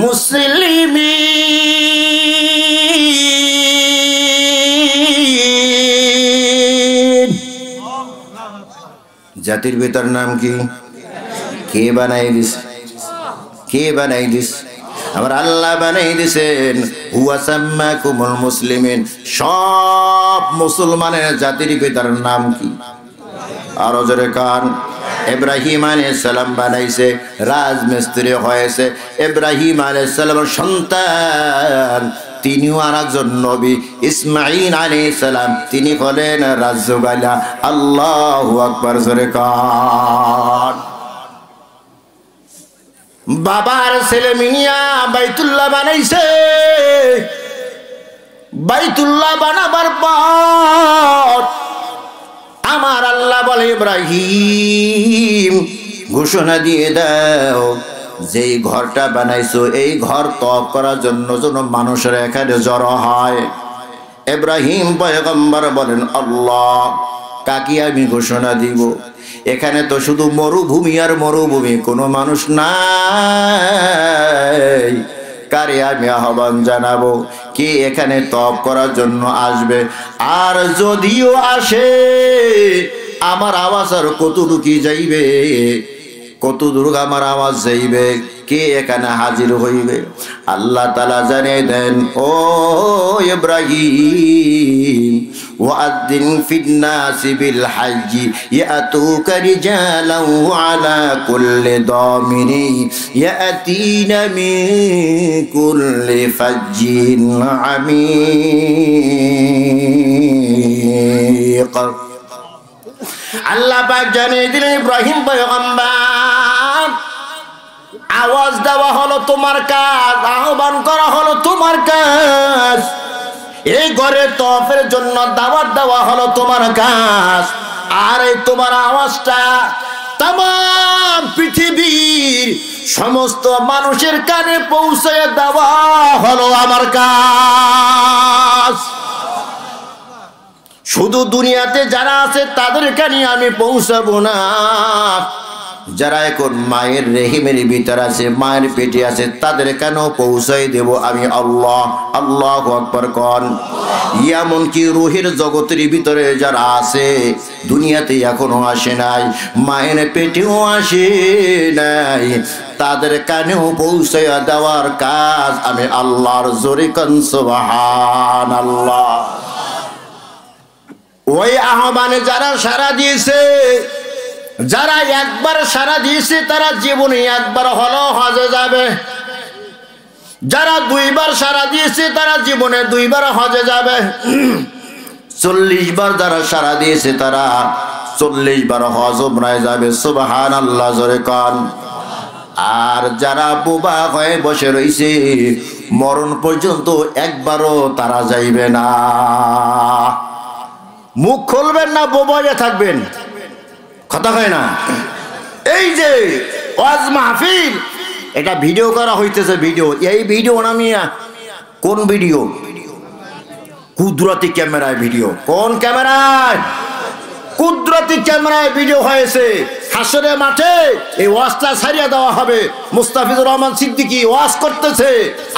মুসলিমিন। জাতির পিতার নাম কি? কে বানাই দিছে? কে বানাই দিছে? আমার আল্লাহ বানাই দিয়েছেন। হুয়া সাম্মাকুমুল মুসলিমিন। সব মুসলমানের জাতির পিতার নাম কি? আরো জোরে কান। ইব্রাহিম আলাইহিস সালাম বানাইছে, রাজমিস্ত্রি হয়েছে। ইব্রাহিম আলাইহিস সালামের সন্তান তিনিও আরেকজন নবী, ইসমাঈল আলাইহিস সালাম, তিনি হলেন রাজ্যবালা। আল্লাহু আকবার। জোরে কান। বাবার ছেলে মিনিয়া বাইতুল্লাহ বানাইছে। বাইতুল্লাহ বানাবার পর আমার আল্লাহ বলে, ইব্রাহিম ঘোষণা দিয়ে দাও, যেই ঘরটা বানাইছো এই ঘর তওয়াফ করার জন্য যেন মানুষের এখানে জড়ো হয়। ইব্রাহিম পয়গম্বর বলেন, আল্লাহ কাকে আমি ঘোষণা দিব? এখানে তো শুধু মরুভূমি আর মরুভূমি, কোনো মানুষ নাই। কারে আমি আহ্বান জানাবো? কে এখানে তওয়াফ করার জন্য আসবে? আর যদিও আসে, আমার আওয়াজ আর কতটুকু যাইবে? কতদূর আমার আওয়াজ যাইবে? কে এখানে হাজির হইবে? আল্লাহ তাআলা জানিয়ে দেন, ও ইব্রাহিম, ওয়াদ্দিন ফিন নাসি বিল হাজ্জি ইয়াতুকা রিজালান ওয়া আলা কুল্লি দামিরি ইয়াতিনা মিন কুল্লি ফাজ্জিন আমিক। আল্লাহ পাক জানিয়ে দিলেন, ইব্রাহিম পয়গম্বর, আওয়াজ দেওয়া হলো তোমার কাজ, আহ্বান করা হলো তোমার কাজ, এই ঘরে তওয়াফের জন্য দাওয়াত দেওয়া হলো তোমার কাজ। আর এই তোমার আওয়াজটা তাম পৃথিবীর সমস্ত মানুষের কানে পৌঁছে দেওয়া হলো আমার কাজ। শুধু দুনিয়াতে যারা আছে তাদেরকে নিয়ে আমি পৌঁছাবো না, যারা এখন মায়ের রেহিমের ভিতর আছে, মায়ের পেটে আছে, তাদের কেন পৌঁছাই দেব আমি আল্লাহ। আল্লাহু আকবার কোন। এমনকি রুহের জগতের ভিতরে যারা আছে, দুনিয়াতে এখনো আসে নাই, মায়ের পেটেও আসে নাই, তাদের কানেও পৌঁছাইয়া দেওয়ার কাজ আমি আল্লাহর। জোরে কোন সুবহানাল্লাহ। ওই আহ্বানে যারা সাড়া দিয়েছে, যারা একবার সাড়া দিয়েছে তারা জীবনে একবার হলো হজে যাবে, যারা দুইবার সাড়া দিয়েছে তারা জীবনে দুইবার হজে যাবে, 40 বার যারা সাড়া দিয়েছে তারা 40 বার হজ উমরায় যাবে। সুবহানাল্লাহ জোরে কোন। আর যারা বোবা হয়ে বসে রয়েছে, মরণ পর্যন্ত একবারও তারা যাইবে না। মুখ খুলবেন না, বোবা হয়ে থাকবেন, কথা হয় না। এই যে ওয়াজ মাহফিল, এটা ভিডিও করা হইতেছে, ভিডিও। এই ভিডিও না মিয়া, কোন ভিডিও? কুদরতি ক্যামেরায় ভিডিও। কোন ক্যামেরায়? কুদরতি ক্যামেরায় ভিডিও হয়েছে। হাসরের মাঠে এই ওয়াজটা ছাড়িয়ে দেওয়া হবে। মুস্তাফিজুর রহমান সিদ্দিকী ওয়াজ করতেছে,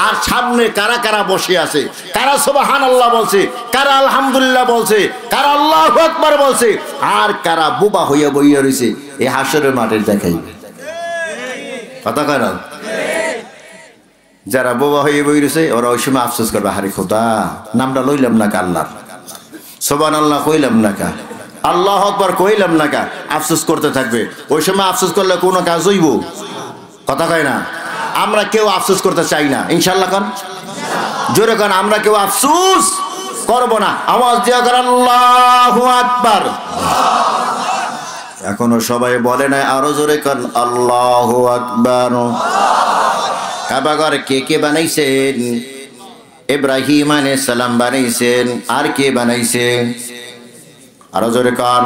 আর সামনে কারা কারা বসে আছে, কারা সুবহানাল্লাহ বলছে, কারা আলহামদুলিল্লাহ বলছে, কারা আল্লাহু আকবার বলছে, আর কারা বোবা হইয়া বইয়া রয়েছে। এই হাসরের মাঠে দেখাই কথা কয় না? যারা বোবা হয়ে বই রয়েছে ওরা ওই সময় আফসোস করবে, হারে খোদা নামটা লইলাম না কা, আল্লাহ সুবহানাল্লাহ কইলাম না কা, আল্লাহু আকবার কইলাম না কা, আফসোস করতে থাকবে। ওই সময় আফসোস করলে কোনো কাজ হইব? কথা কয় না। আমরা কেউ আফসোস করতে চাই না, ইনশাআল্লাহ কোন। জোরে কোন, আমরা কেউ আফসোস করব না। আওয়াজ দিয়া কর আল্লাহু আকবার। এখনো সবাই বলে না, আরো জোরে কোন আল্লাহু আকবার। কাবাঘর কে কে বানাইছেন? ইব্রাহিম আলাইহিস সালাম বানাইছেন। আর কে বানাইছে? আরো জোরে কোন।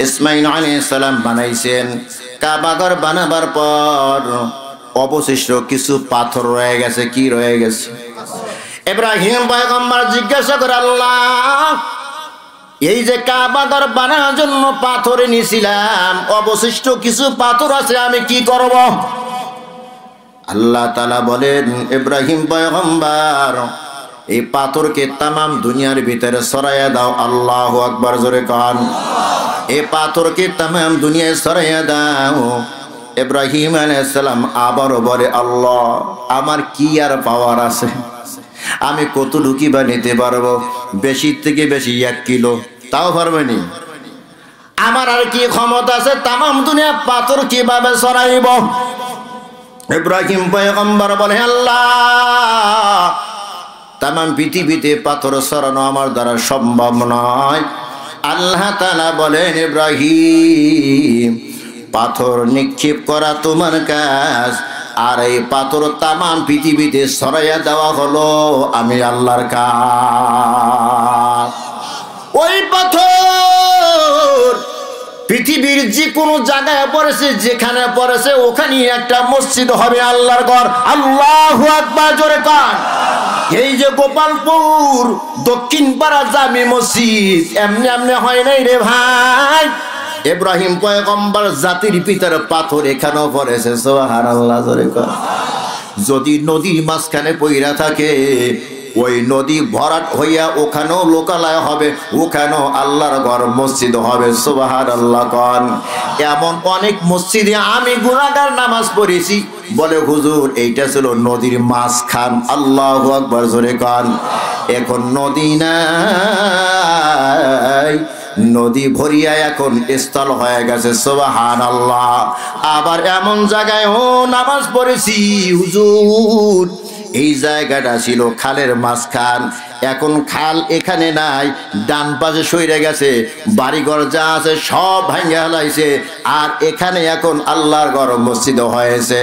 ইসমাঈল আলাইহিস সালাম বানাইছেন। কাবাঘর বানাবার পর অবশিষ্ট কিছু পাথর রয়ে গেছে। কি রয়ে গেছে? ইব্রাহিম পয়গম্বর জিজ্ঞাসা করে, আল্লাহ এই যে কাবাঘর বানানোর জন্য পাথর নিয়েছিলাম, অবশিষ্ট কিছু পাথর আছে, আমি কি করব? আল্লাহ তাআলা বলেন, ইব্রাহিম পয়গম্বর এই পাথরকে তামাম দুনিয়ার ভিতরে ছড়াইয়া দাও। আল্লাহু আকবার জোরে কোন। এই পাথরকে তামাম দুনিয়ায় ছড়াইয়া দাও। ইব্রাহিম আলাইহিস সালাম আবারও বলে, আল্লাহ আমার কি আর পাওয়ার আছে, আমি কতটুকু বা নিতে পারবো? বেশি থেকে বেশি 1 কিলো, তাও পারবেনি। আমার আর কি ক্ষমতা আছে তামাম দুনিয়া পাথর কিভাবে ছড়াইব? ইব্রাহিম পয়গম্বর বলে, আল্লাহ তামাম পৃথিবীতে পাথর ছড়ানো আমার দ্বারা সম্ভব নয়। আল্লাহ তাআলা বলেন, ইব্রাহিম পাথর নিক্ষেপ করা তোমার কাজ, আর এই পাথর তামাম পৃথিবীতে ছড়াইয়া দেওয়া হলো আমি আল্লাহর কাজ। ওই পাথর পৃথিবীর যে কোনো জায়গায় পড়েছে, যেখানে পড়েছে ওখানে একটা মসজিদ হবে, আল্লাহর ঘর। আল্লাহু আকবার জোরে কোন। এই যে গোপালপুর দক্ষিণ পাড়া জামে মসজিদ এমনি এমনি হয় নাই রে ভাই। ইব্রাহিম পয়গম্বর জাতির পিতার পাথর এখানেও পড়েছে। সুবহানাল্লাহ জোরে কোন। যদি নদীর মাঝখানে পইরা থাকে, ওই নদী ভরাট হইয়া ওখানেও লোকালয় হবে, ওখানেও আল্লাহর ঘর মসজিদ হবে। সুবহানাল্লাহ কোন। এমন অনেক মসজিদে আমি গুনাহগার নামাজ পড়েছি, বলে হুজুর এইটা ছিল নদীর মাঝখান। আল্লাহু আকবার জোরে কোন। এখন নদী নাই, নদী ভরিয়া এখন স্থল হয়ে গেছে। সুবহানাল্লাহ। আবার এমন জায়গায় নামাজ পড়েছি হুজুর, এই জায়গাটা ছিল খালের মাঝখান, এখন খাল এখানে নাই, ডান পাশে সইরে গেছে, বাড়িঘর যা আছে সব ভাঙিয়া হালাইছে, আর এখানে এখন আল্লাহর ঘর মসজিদ হয়েছে।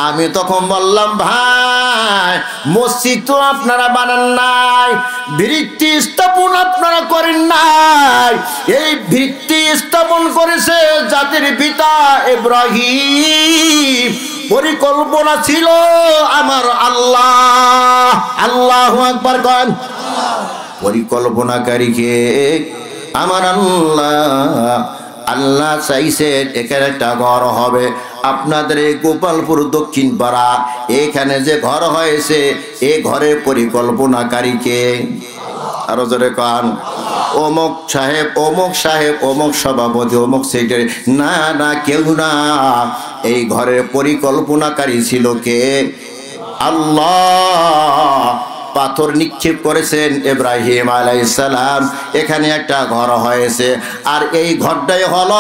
আমি তখন বললাম, ভাই মসজিদ তো আপনারা বানান নাই, ভিত্তি স্থাপন আপনারা করেন নাই। এই ভিত্তি স্থাপন করেছে জাতির পিতা ইব্রাহিম, পরিকল্পনা ছিল আমার আল্লাহ। আল্লাহু আকবার কোন। পরিকল্পনাকারীকে আমার আল্লাহ আল্লাহ চাইছেন এখানে একটা ঘর হবে। আপনাদের এই গোপালপুর দক্ষিণ পাড়া এখানে যে ঘর হয়েছে এই ঘরের পরিকল্পনাকারী কে? আরো জোরে কান। অমুক সাহেব, অমুক সাহেব, অমুক সভাপতি, অমুক সেক্রেটারি? না না, কেউ না। এই ঘরের পরিকল্পনাকারী ছিল কে? আল্লাহ। পাথর নিক্ষেপ করেছেন ইব্রাহিম আলাইহিস সালাম, এখানে একটা ঘর হয়েছে। আর এই ঘরটাই হলো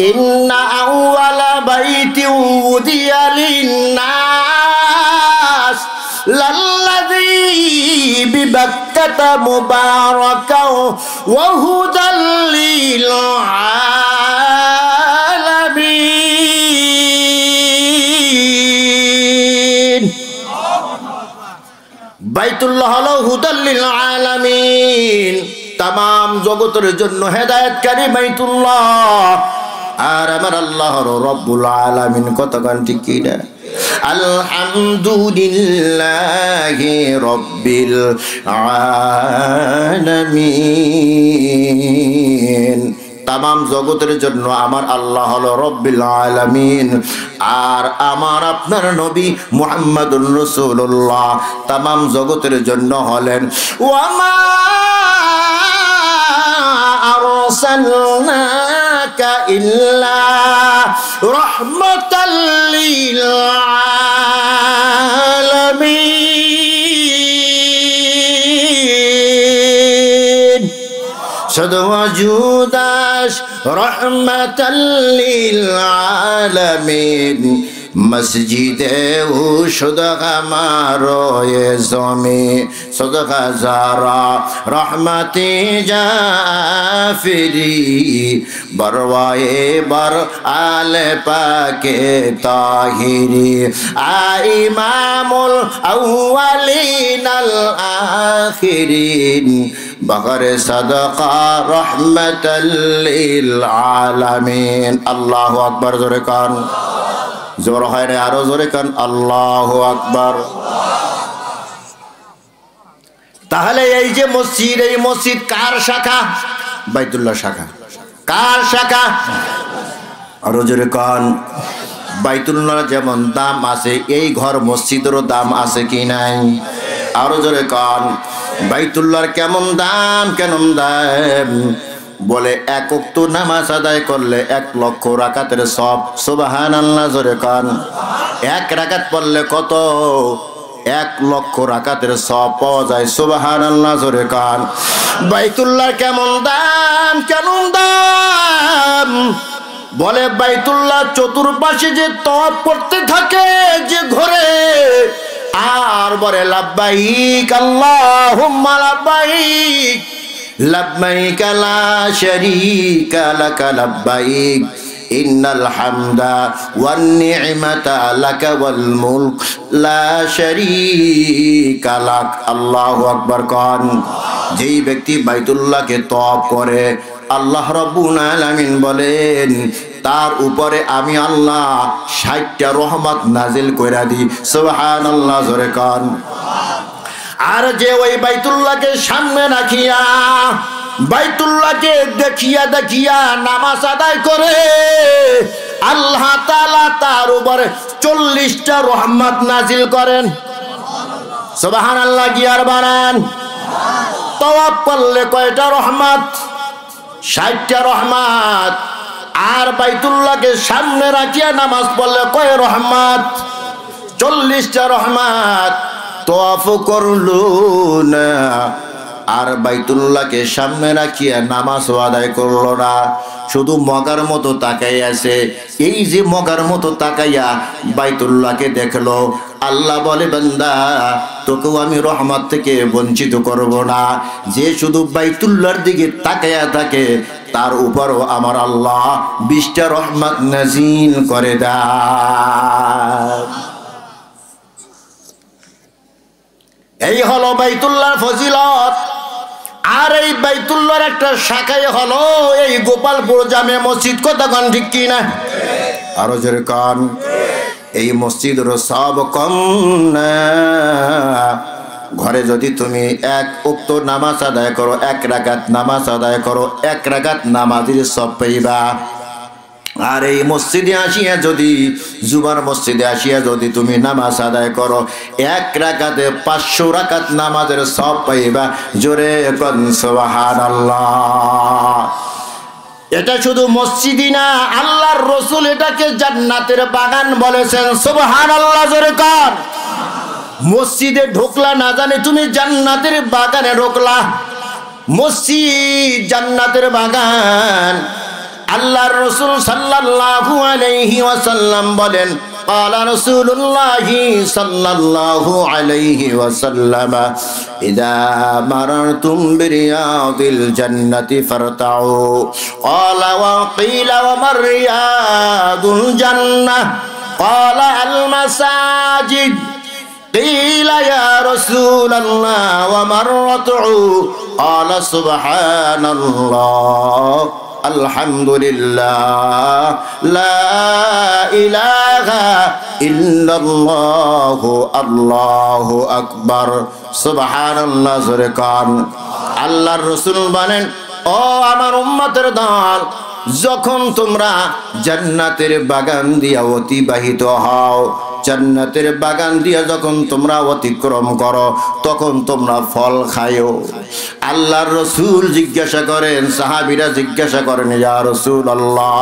ইন্না আউওয়ালা বাইতিন উদিয়া লিন্নাস লাল্লাযী বিবাক্কাতা মুবারাকাও ওয়া হুদাল লিল আলামিন। বাইতুল্লাহ হলো হুদাল লিল আলামিন, তাম জগতের জন্য হেদায়েতকারী বাইতুল্লাহ। আর আমার আল্লাহ হলো রব্বুল আলামিন। কতক্ষণ ঠিক কি না? আলহামদুলিল্লাহি রব্বিল আলামিন। তাম জগতের জন্য আমার আল্লাহ হলো রব্বিল আলামিন। আর আমার আপনার নবী মুহাম্মদুর রাসূলুল্লাহ তাম জগতের জন্য হলেন ওয়ামা আরসালনাকা ইল্লা রাহমাতাল লিল আলামিন। শুধু ওয়াজুদাস রাহমাতাল লিল আলামিন। মসজিদে ও সদকা মারোয়ে জমি সদকা জারা রহমতি জাফিরি বরওয়ায়ে বর আলে পাকে তাহিরি ইমামুল আউয়ালিন আল আখিরিন বগরে সদকা রহমতাল লিল আলামিন। আল্লাহু আকবার। জোরে কান। জোর হয় না, আরো জোরে কান। আল্লাহু আকবার। তাহলে এই যে মসজিদ, এই মসজিদ কার শাখা? বাইতুল্লাহ শাখা। কার শাখা? আরো জোরে কান। বাইতুল্লাহ যেমন দাম আছে এই ঘর মসজিদেরও দাম আছে কি নাই? আরো জোরে কান। বাইতুল্লাহর কেমন দাম, কেমন দাম? বলে এক ওয়াক্ত নামাজ আদায় করলে 1 লক্ষ রাকাতের সওয়াব। সুবহানাল্লাহ। জোরে কান। 1 রাকাত পড়লে কত? 1 লক্ষ রাকাতের সওয়াব পাওয়া যায়। সুবহানাল্লাহ। জোরে কান। বাইতুল্লাহর কেমন দাম, কেমন দাম? বলে বাইতুল্লাহ চতুর্পাশে যে তওয়াফ করতে থাকে যে ঘরে, আর বলে লাব্বাইক আল্লাহুম্মা লাব্বাইক لبيك لا شريك لك لبيك إن الحمد والنعمة لك والملك لا شريك لك। আল্লাহু আকবার। কান। যেই ব্যক্তি বাইতুল্লাহকে তওয়াফ করে আল্লাহ রাব্বুল আলামিন বলেন তার উপরে আমি আল্লাহ 60টা রহমত নাজিল কইরা দিই। সুবহানাল্লাহ। জোরে কান। আর যে ওই বাইতুল্লাহকে সামনে রাখিয়া বাইতুল্লাহকে দেখিয়া দেখিয়া নামাজ আদায় করে আল্লাহ তাআলা তার উপরে 40টা রহমত নাজিল করেন। সুবহানাল্লাহ। কি আর বানান? তওয়াফ করলে কয়টা রহমত? 60টা রহমত। আর বাইতুল্লাহকে সামনে রাখিয়া নামাজ পড়লে কয় রহমত? 40টা রহমত। তওয়াফ করলো না, আর বাইতুল্লাহকে সামনে রাখিয়া নামাজ আদায় করলো না, শুধু মগার মতো তাকাই আছে। এই যে মগার মতো তাকাইয়া বাইতুল্লাহকে দেখলো, আল্লাহ বলে বান্দা তোকেও আমি রহমত থেকে বঞ্চিত করব না। যে শুধু বাইতুল্লাহর দিকে তাকাইয়া থাকে তার উপরও আমার আল্লাহ 20টা রহমত নাজিল করে দেয়। এই হলো বাইতুল্লাহর ফজিলত। আর এই বাইতুল্লাহর একটা শাখাই হলো এই গোপালপুর জামে মসজিদ। কতক্ষণ ঠিক কি না? আরো জোরে কান। এই মসজিদের সব কম না, ঘরে যদি তুমি এক ওয়াক্ত নামাজ আদায় করো, এক রাকাত নামাজ আদায় করো, এক রাকাত নামাজের সব পাইবা। আর এই মসজিদে আসিয়া যদি, জুমার মসজিদে আসিয়া যদি তুমি নামাজ আদায় করো, এক রাকাতে 500 রাকাত নামাজের সব পাইবা। জোরে কোন সুবহানাল্লাহ। এটা শুধু মসজিদই না, আল্লাহর রাসূল এটাকে জান্নাতের বাগান বলেছেন। সুবহানাল্লাহ, জোরে কোন। মসজিদে ঢোকলা না জানি তুমি জান্নাতের বাগানে ঢোকলা। মসজিদ জান্নাতের বাগান। আল্লাহর রাসূল সাল্লাল্লাহু আলাইহি ওয়াসাল্লাম বলেন, ক্বালা রাসূলুল্লাহি সাল্লাল্লাহু আলাইহি ওয়াসাল্লাম, ইযা মারারতুম বিরিয়াদিল জান্নাতি ফারতাউ। ক্বালা ওয়া ক্বিলা ওয়া মা রিয়াদুল জান্নাহ? ক্বালা আল মাসাজিদ। قيل يا رسول الله وما الرتع؟ قال سبحان الله الحمد لله لا إله إلا الله الله أكبر سبحان الله زرقان আল্লাহর রাসূল বলেন, ও আমার উম্মতের দল, যখন তোমরা জান্নাতের বাগান দিয়া অতিবাহিত হও, জান্নাতের বাগান দিয়া যখন তোমরা অতিক্রম করো, তখন তোমরা ফল খায়ো। আল্লাহর রাসূল জিজ্ঞাসা করেন, সাহাবীরা জিজ্ঞাসা করেন, ইয়া রাসূলুল্লাহ,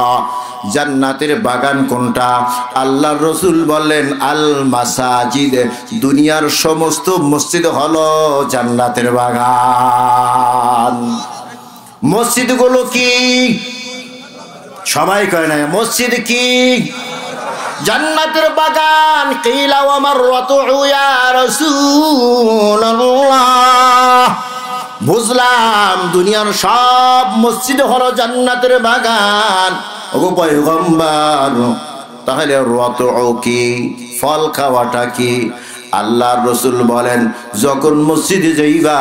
জান্নাতের বাগান কোনটা? আল্লাহর রাসূল বললেন, আল মাসাজিদ। দুনিয়ার সমস্ত মসজিদ হলো জান্নাতের বাগান। মসজিদগুলো কি? সবাই কয় না মসজিদ কি? জান্নাতের বাগান। কিলা ওয়া মাররাতু ইয়া রাসূলুল্লাহ। বুঝলাম দুনিয়ার সব মসজিদ হলো জান্নাতের বাগান। ওগো পয়গম্বর, তাহলে রাতু কি? ফল খাওয়াটা কি? আল্লাহর রাসূল বলেন, যখন মসজিদে যাইবা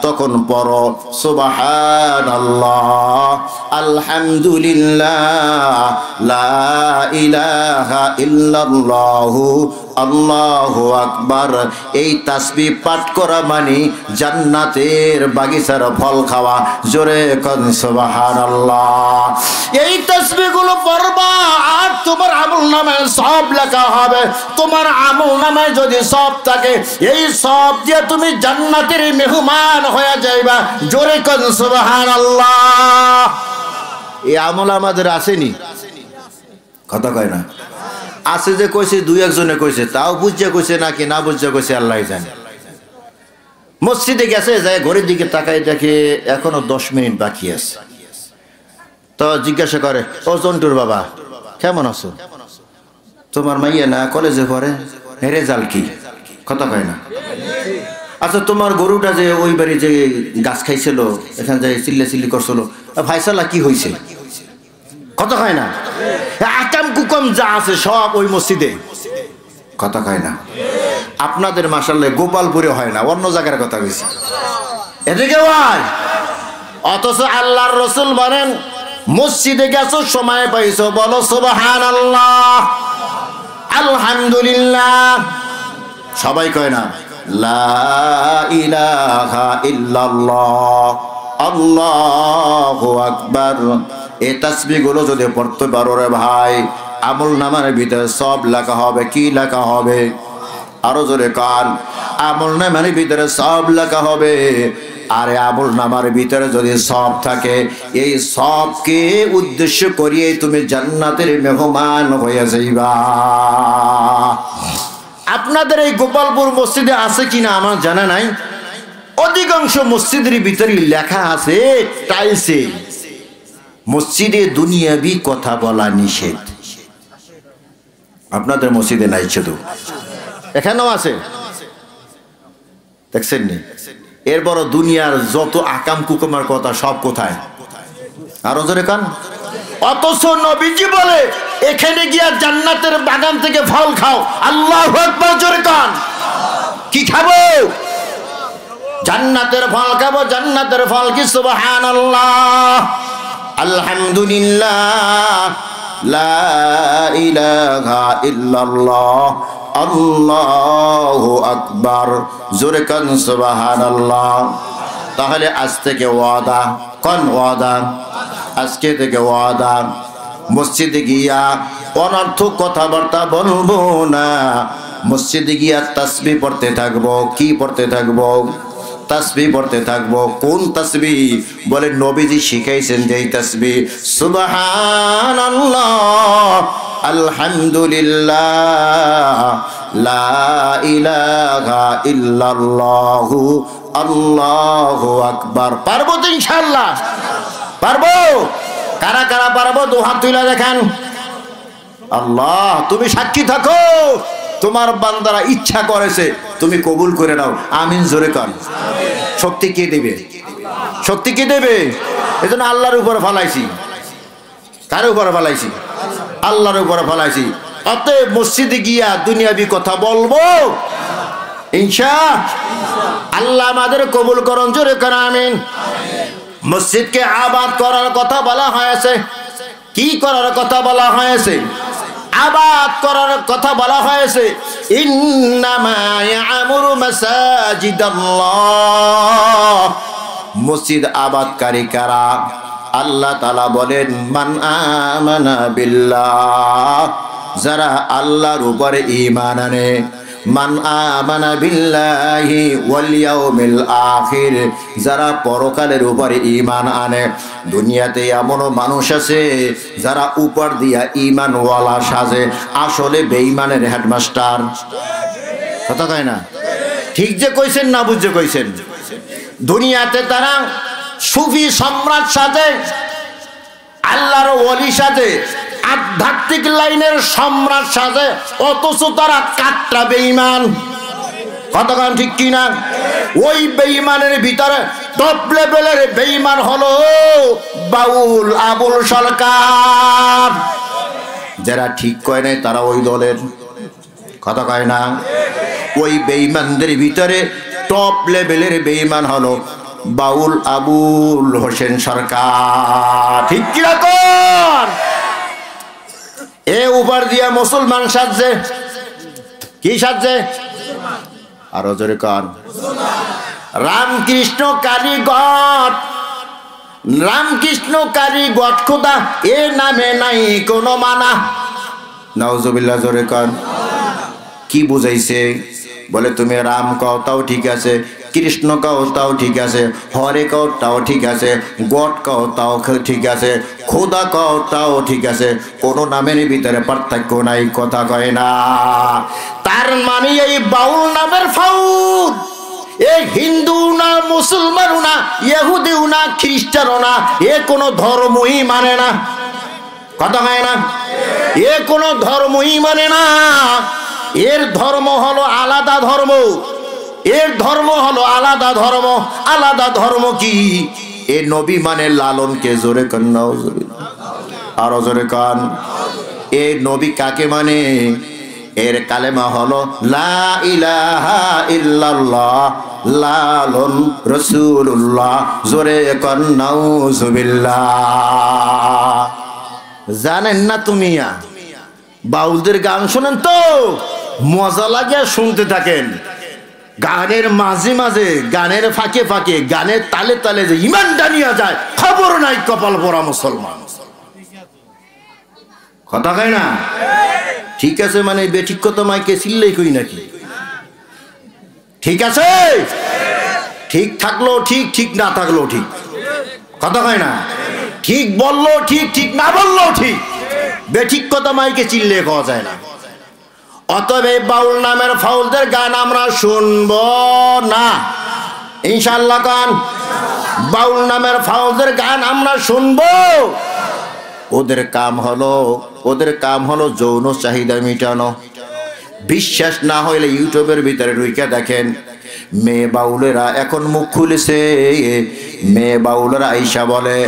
তখন পড়ো সুবহানাল্লাহ আলহামদুলিল্লাহ লা ইলাহা ইল্লাল্লাহু আল্লাহু আকবার। এই তাসবিহ পাঠ করা মানে জান্নাতের বাগিচার ফল খাওয়া। জোরে কোন সুবহানাল্লাহ। এই তাসবিহগুলো পড়বা আর তোমার আমলনামায় সব লেখা হবে। তোমার আমলনামায় যদি সব থাকে, এই সব দিয়ে তুমি জান্নাতের মেহমান হয়ে যাইবা। জোরে কোন সুবহানাল্লাহ। এই আমল আমাদের আসেনি, কথা কয় না। আছে যে কইছে, দুই একজনে কইছে, তাও বুঝছে কইছে নাকি না বুঝছে কইছে আল্লাহ জানে। মসজিদে গেছে, যায় ঘড়ির দিকে তাকাই দেখে এখনো 10 মিনিট বাকি আছে। তো জিজ্ঞাসা করে, ও জন্টুর বাবা কেমন আছো? তোমার মাইয়া না কলেজে পড়ে, রেজাল্ট কি? কথা কয় না। আচ্ছা তোমার গরুটা যে ওই বাড়ি যে গাছ খাইছিল, এখানে যে চিল্লি করছিল, ভাইসালা কি হয়েছে? কথা কয় না। আকাম কুকম যা আছে সব ওই মসজিদে। কথা কয় না। আপনাদের মাশাআল্লাহ গোপালপুরে হয় না, অন্য জায়গার কথা কইছি। এদিকে ভাই, অথচ আল্লাহর রাসূল বলেন, মসজিদে গেছো, সময় পাইছো, বলো সুবহানাল্লাহ আলহামদুলিল্লাহ। সবাই কয় না লা ইলাহা ইল্লাল্লাহ আল্লাহু আকবার। এই তাসবিহগুলো যদি পড়তে পারো রে ভাই, আমলনামার ভিতরে সব লেখা হবে। কি লেখা হবে? আরো জোরে কান। আমলনামার ভিতরে সব লেখা হবে। আরে আমলনামার ভিতরে যদি সব থাকে, এই সবকে উদ্দেশ্য করিয়ে তুমি জান্নাতের মেহমান হয়ে যাইবা। আপনাদের এই গোপালপুর মসজিদে আছে কিনা আমার জানা নাই। অধিকাংশ মসজিদের ভিতরে লেখা আছে টাইলসে, মসজিদে দুনিয়াবি কথা বলা নিষেধ। আপনাদের মসজিদে নাই শুধু, এখানেও আছে, দেখছেন নি? এর বড় দুনিয়ার যত আকাম কুকমার কথা সব কোথায়? আরো জোরে কান। অথচ নবীজি বলে, এখানে গিয়া জান্নাতের বাগান থেকে ফল খাও। আল্লাহু আকবার, জোরে কান। কি খাবো? জান্নাতের ফল খাবো। জান্নাতের ফল কি? সুবহানাল্লাহ আলহামদুলিল্লাহ লা ইলাহা ইল্লাল্লাহ আল্লাহু আকবার। জোরে কান সুবহানাল্লাহ। তাহলে আজ থেকে ওয়াদা, কোন ওয়াদা? আজকে থেকে ওয়াদা, মসজিদে গিয়া অনর্থক কথাবার্তা বলবো না। মসজিদে গিয়া তাসবিহ পড়তে থাকবো। কি পড়তে থাকবো? তাসবিহ পড়তে থাকবো। কোন তাসবিহ? বলে নবীজি শিখাইছেন যে এই তাসবিহ, সুবহানাল্লাহ, আলহামদুলিল্লাহ, লা ইলাহা ইল্লাল্লাহু আল্লাহু আকবার। পারবো তো ইনশাআল্লাহ? পারবো? কারা কারা পারবো? দু হাত তুলে দেখেন। আল্লাহ, তুমি সাক্ষী থাকো, তোমার বান্দারা ইচ্ছা করেছে, তুমি কবুল করে নাও। আমিন জোরে কর। শক্তি কে দেবে? শক্তি কে দেবে? এজন্য আল্লাহর উপর ফালাইছি। কার উপর ফালাইছি? আল্লাহর উপর ফালাইছি। অতএব মসজিদে গিয়া দুনিয়াবি কথা বলবো ইনশাআল্লাহ। আল্লাহ আমাদের কবুল করুন, জোরে কর আমিন। মসজিদকে আবাদ করার কথা বলা হয়েছে। কি করার কথা বলা হয়েছে? আবাদ করার কথা বলা হয়েছে। ইন্নামা ইয়ামুরু মাসাজিদাল্লাহ, মসজিদ আবাদকারী কারা? আল্লাহ তাআলা বলেন, মান আমানা বিল্লাহ, যারা আল্লাহর উপরে ঈমান আনে। মান আমানা বিল্লাহি ওয়াল ইয়াউমিল আখির, যারা পরকালের উপরে ঈমান আনে। দুনিয়াতে এমনও মানুষ আছে যারা উপর দিয়া ঈমানওয়ালা সাজে, আসলে বেঈমানের হেডমাস্টার। কথা কয় না? ঠিক যে কইছেন না বুঝে কইছেন? দুনিয়াতে তারা সুফি সম্রাট সাজে, আল্লাহর ওলি সাজে, আধ্যাত্মিক লাইনের সম্রাট সাজে, অথচ তারা কাট্টা বেঈমান। কতক্ষণ ঠিক কিনা? ওই বেঈমানের ভিতরে টপ লেভেলের বেঈমান হলো বাউল আবুল সরকার। যারা ঠিক কয় নাই তারা ওই দলের। কথা কয় না? ওই বেঈমানদের ভিতরে টপ লেভেলের বেঈমান হলো বাউল আবুল হোসেন সরকার। ঠিক কিনা কর? এ উপর দিয়া মুসলমান সাজছে। কি সাজছে? আরো জোরে কর। রামকৃষ্ণ কালীগট, রামকৃষ্ণ কালীগট খোদা, এ নামে নাই কোনো মানা। নাউজুবিল্লাহ, জোরে কর। কি বুঝাইছে? বলে তুমি রাম কও তাও ঠিক আছে, কৃষ্ণ কও তাও ঠিক আছে, হরে কও তাও ঠিক আছে, গড কও তাও ঠিক আছে, খোদা কও তাও ঠিক আছে, কোনো নামের ভিতরে পার্থক্য নাই। কথা কয় না? তার মানে এই বাউল নামের ফাউল, এ হিন্দু না, মুসলমানও না, ইহুদিও না, খ্রিস্টানও না, এ কোনো ধর্মই মানে না। কথা হয় না? এ কোনো ধর্মই মানে না। এর ধর্ম হলো আলাদা ধর্ম। এর ধর্ম হলো আলাদা ধর্ম। আলাদা ধর্ম কি? এ নবী মানে লালনকে। জোরে কান নাউজুবিল্লাহ, আরো জোরে কান। এ নবী কাকে মানে? এর কালেমা হলো লা ইলাহা ইল্লাল্লাহ লালন রাসূলুল্লাহ। জোরে কান নাউজুবিল্লাহ। জানেন না তুমি? বাউলদের গান শোনেন তো, মজা লাগে, শুনতে থাকেন। গানের মাঝে মাঝে, গানের ফাঁকে ফাঁকে, গানের তালে তালে যে ইমান ডানিয়া যায়, খবর নাই কপাল পরা মুসলমান। কথা কয় না? ঠিক আছে মানে বেঠিক কথা মাইকে চিল্লাই কই নাকি? ঠিক আছে, ঠিক থাকলো ঠিক, ঠিক না থাকলো ঠিক। কথা কয় না? ঠিক বললো ঠিক, ঠিক না বললো ঠিক। বেঠিক কথা মাইকে চিল্লে খাওয়া যায় না। অতএব এই বাউল নামের ফাউলদের গান আমরা শুনবো না ইনশাআল্লাহ। গান বাউল নামের ফাউলদের গান আমরা শুনবো। ওদের কাম হলো যৌন চাহিদা মিটানো। বিশ্বাস না হইলে ইউটিউবের ভিতরে ঢুইকা দেখেন। মেয়ে বাউলেরা এখন মুখ খুলেছে। মেয়ে বাউলেরা আইসা বলে,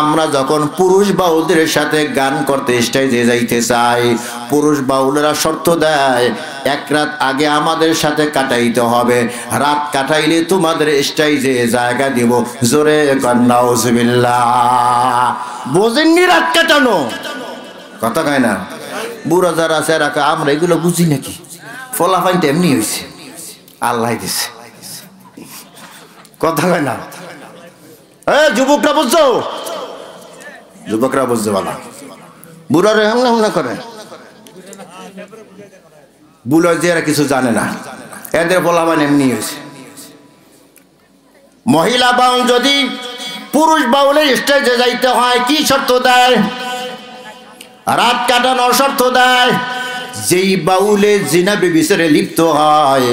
আমরা যখন পুরুষ বাউলদের সাথে গান করতে স্টেজে যাইতে চাই, পুরুষ বাউলেরা শর্ত দেয়, এক রাত আগে আমাদের সাথে কাটাইতে হবে, রাত কাটাইলে তোমাদের স্টেজে জায়গা দিব। জোরে কান্নাউজুবিল্লাহ। বোঝেননি রাত কাটানো? কথা কয় না। বুড়া যারা আছে রাখা আমরা এগুলো বুঝি নাকি? ফলাফাইন এমনি হয়েছে, আল্লাহ দিছে। কথা কয় না। যুবকরা বুঝছো, যুবকরা বুঝছে বলা। বুড়ারে হামলা হামলা করে, বুড়া যে এরা কিছু জানে না, এদের ফলাফাইন এমনি হয়েছে। মহিলা বাউল যদি পুরুষ বাউলের স্টেজে যাইতে হয় কি শর্ত দেয়? রাত কাটানোর শর্ত দেয়। যেই বাউলে জিনা ব্যভিচারে লিপ্ত হয়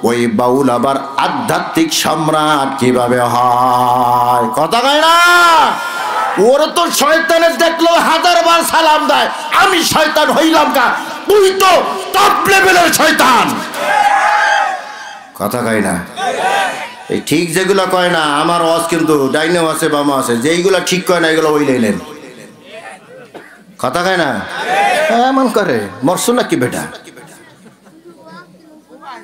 ওই বাউল আবার আধ্যাত্মিক সম্রাট কিভাবে হয়? কথা কয় না। ওর তো শয়তানের দেখলো 1000 বার সালাম দেয়, আমি শয়তান হইলাম কা? তুই তো টপ লেভেলের শয়তান। কথা কয় না। এই ঠিক যেগুলো কয় না, আমার ওয়াজ কিন্তু ডাইনেও আছে বামও আছে, যেইগুলো ঠিক কয় না এগুলো ওই লাইলেন। কথা কয় না। এমন করে মরছো নাকি বেটা?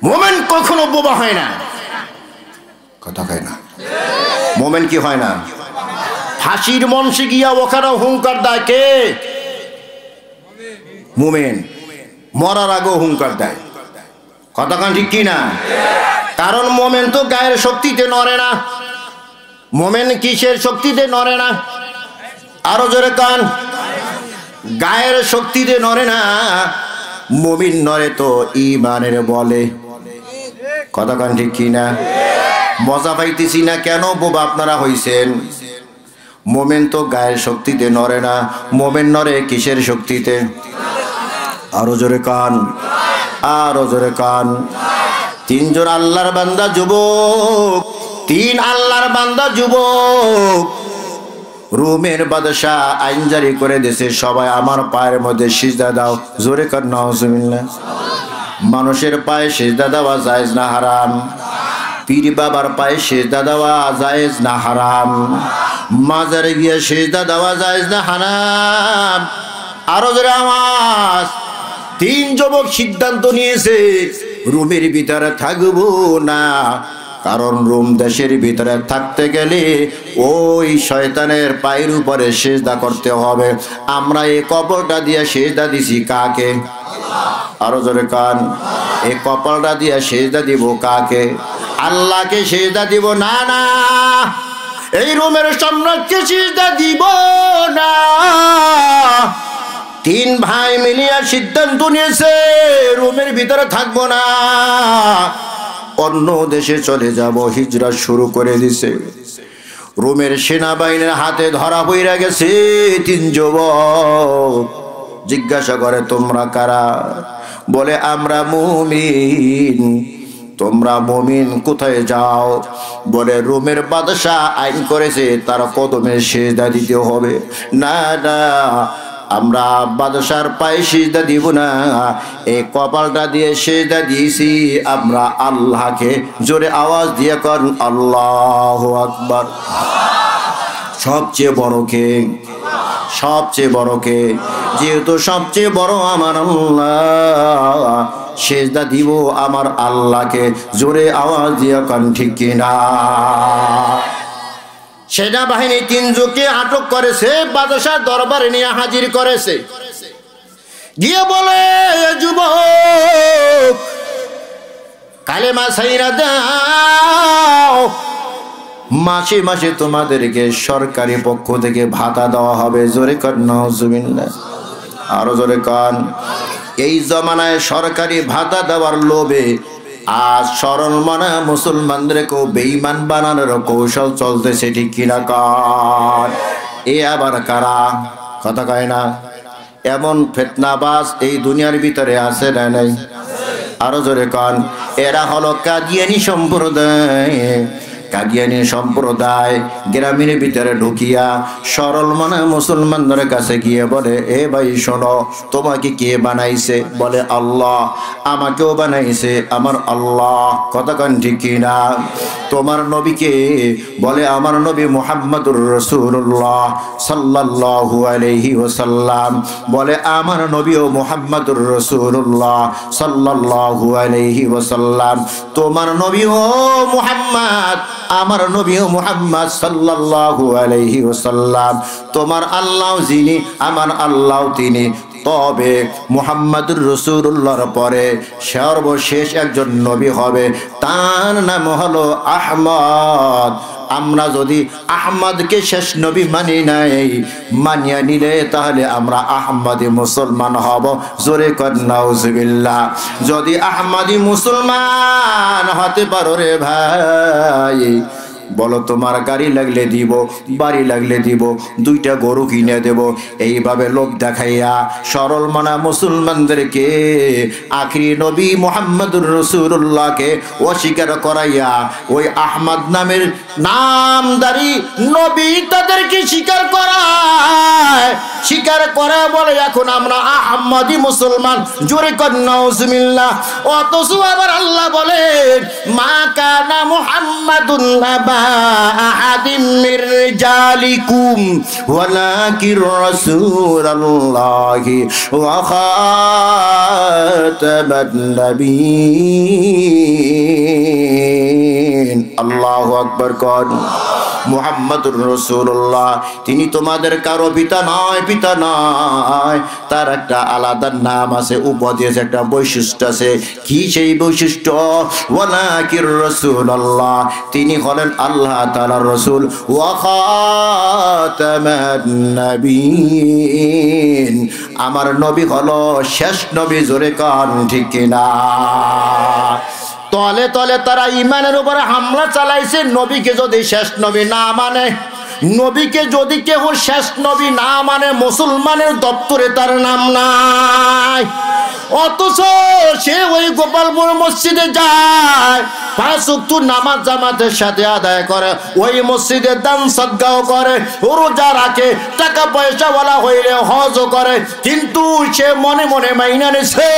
মোমেন কখনো বোবা হয় না। কথা কয় না। মোমেন কি হয় না? ফাঁসির মঞ্চে গিয়া ওখানে হুঙ্কার দেয় কে? মোমেন। মরার আগেও হুঙ্কার দেয়। কথা কান ঠিক কি না? কারণ মোমেন তো গায়ের শক্তিতে নড়ে না। মোমেন কিসের শক্তিতে নড়ে না? আরো জোরে কান। গায়ের শক্তিতে নড়ে না, মুমিন নড়ে তো ঈমানের বলে। কথা কান ঠিক কি না? মজা পাইতেছি না কেন বোবা আপনারা হইছেন? মোমেন তো গায়ের শক্তিতে নড়ে না, মোমেন নড়ে কিসের শক্তিতে? আরো জোরে কান, আরো জোরে কান। 3 জন আল্লাহর বান্দা যুবক, 3 আল্লাহর বান্দা যুবক রোমের বাদশা আইন জারি করে দিয়েছে, সবাই আমার পায়ের মধ্যে সিজদা দাও। জোরে কান নাউজুবিল্লাহ। মানুষের পায়ে সিজদা দেওয়া জায়েজ না হারাম? পীর বাবার পায়ে সিজদা দেওয়া জায়েজ না হারাম? মাজারে গিয়ে সিজদা দেওয়া জায়েজ না হারাম? আরো জোরে আওয়াজ। 3 যুবক সিদ্ধান্ত নিয়েছে রোমের ভিতরে থাকবো না, কারণ রোম দেশের ভিতরে থাকতে গেলে ওই শয়তানের পায়ের উপরে সিজদা করতে হবে। আমরা এই কপালটা দিয়ে সিজদা দিছি কাকে? আরো জোরে কান। এই কপালটা দিয়ে সিজদা দিব কাকে? আল্লাহকে সিজদা দিব না, না এই রোমের সম্রাটকে সিজদা দিব না। 3 ভাই মিলিয়া সিদ্ধান্ত নিয়েছে রোমের ভিতরে থাকবো না, অন্য দেশে চলে যাব। হিজরত শুরু করে দিছে। রোমের সেনাবাহিনীর হাতে ধরা পইরা গেছে 3 যুবক। জিজ্ঞাসা করে তোমরা কারা? বলে আমরা মুমিন। তোমরা মুমিন, কোথায় যাও? বলে রোমের বাদশা আইন করেছে তার কদমে সিজদা দিতে হবে। না না, আমরা বাদশার পায়ে সিজদা দিব না, এই কপালটা দিয়ে সিজদা দিয়েছি আমরা আল্লাহকে। জোরে আওয়াজ দিয়ে কর আল্লাহু আকবার। সবচেয়ে বড় কে? সবচেয়ে বড় কে? যেহেতু সবচেয়ে বড় আমার আল্লাহ, সিজদা দিব আমার আল্লাহকে। জোরে আওয়াজ দিয়ে কন ঠিক কিনা? সেনাবাহিনী 3 জনকে আটক করেছে, বাদশার দরবারে নিয়ে হাজির করেছে। গিয়ে বলে যুবক কালেমা ছাইরা দাও, মাসে মাসে তোমাদেরকে সরকারি পক্ষ থেকে ভাতা দেওয়া হবে। জোরে কর নাউজুবিল্লাহ। আরো জোরে কান। এই জমানায় সরকারি ভাতা দেওয়ার লোভে আজ সরল মনা মুসলমানদেরকেও বেঈমান বানানোর কৌশল চলতেছে, ঠিক কিনা কান? এ আবার কারা? কথা কয় না। এমন ফিতনাবাজ এই দুনিয়ার ভিতরে আছে না নাই? আরো জোরে কান। এরা হলো কাদিয়ানী সম্প্রদায়। কাদিয়ানী সম্প্রদায় গ্রামের ভিতরে ঢুকিয়া সরল মনা মুসলমানদের কাছে গিয়ে বলে, এ ভাই শোনো, তোমাকে কে বানাইছে? বলে আল্লাহ। আমাকেও বানাইছে আমার আল্লাহ। কথা কান ঠিক কিনা? তোমার নবীকে? বলে আমার নবী মুহাম্মদুর রাসূলুল্লাহ সাল্লাল্লাহু আলাইহি ওয়াসাল্লাম। বলে আমার নবীও মুহাম্মদুর রাসূলুল্লাহ সাল্লাল্লাহু আলাইহি ওয়াসাল্লাম। তোমার নবী ও মুহাম্মদ আমার নবী মুহাম্মদ সাল্লাল্লাহু আলাইহি ওয়াসাল্লাম, তোমার আল্লাহ যিনি আমার আল্লাহ তিনি। তবে মুহাম্মদুর রাসূলুল্লাহর পরে সর্বশেষ একজন নবী হবে, তার নাম হলো আহমদ। আমরা যদি আহমদকে শেষ নবী মানি নাই, মানিয়া নিলে তাহলে আমরা আহমদী মুসলমান হব। জোরে কর নাউজুবিল্লাহ। যদি আহমদী মুসলমান হতে পারো রে ভাই, বলো তোমার গাড়ি লাগলে দিব, বাড়ি লাগলে দিব, 2টা গরু কিনে দেব। এইভাবে লোক দেখাইয়া সরল মানা মুসলমানদেরকে আখিরি নবী মুহাম্মদুর রাসূলুল্লাহকে অস্বীকার করাইয়া ওই আহমদ নামের নামধারী নবী তাদেরকে স্বীকার করে বলে এখন আমরা আহমদী মুসলমান। জোরে কর নাউজুবিল্লাহ। অথচ আবার আল্লাহ বলেন মা কানা মুহাম্মাদুন আহাদিম মির রিজালিকুম ওয়ালাকির রাসূলুল্লাহি ওয়া খাতামান নাবিয়্যিন। আল্লাহু আকবার। কর মুহাম্মদুর রাসূলুল্লাহ তিনি তোমাদের কারো পিতা নয়, পিতা নয়। তার একটা আলাদা নাম আছে, উপদেশ, একটা বৈশিষ্ট্য আছে। কি সেই বৈশিষ্ট্য? ওয়ালাকির রাসূলুল্লাহ তিনি হলেন আল্লাহ তাআলার রাসূল। ওয়া খাতামান নাবিয়্যিন আমার নবী হলো শেষ নবী। জোরে কান ঠিক কিনা? তলে তলে তারা ইমানের উপরে হামলা চালাইছে। নবীকে যদি শেষ নবী না মানে, নবীকে যদি কেউ শেষ নবী না মানে, মুসলমানের দপ্তরে তার নাম নাই। অথচ সে ওই গোপালপুর মসজিদে যায়, 5 ওয়াক্ত নামাজ জামাতের সাথে আদায় করে, ওই মসজিদে দান সদকাও করে, রোজা রাখে, টাকা পয়সা ওয়ালা হইলে হজও করে। কিন্তু সে মনে মনে মাইনা নিছে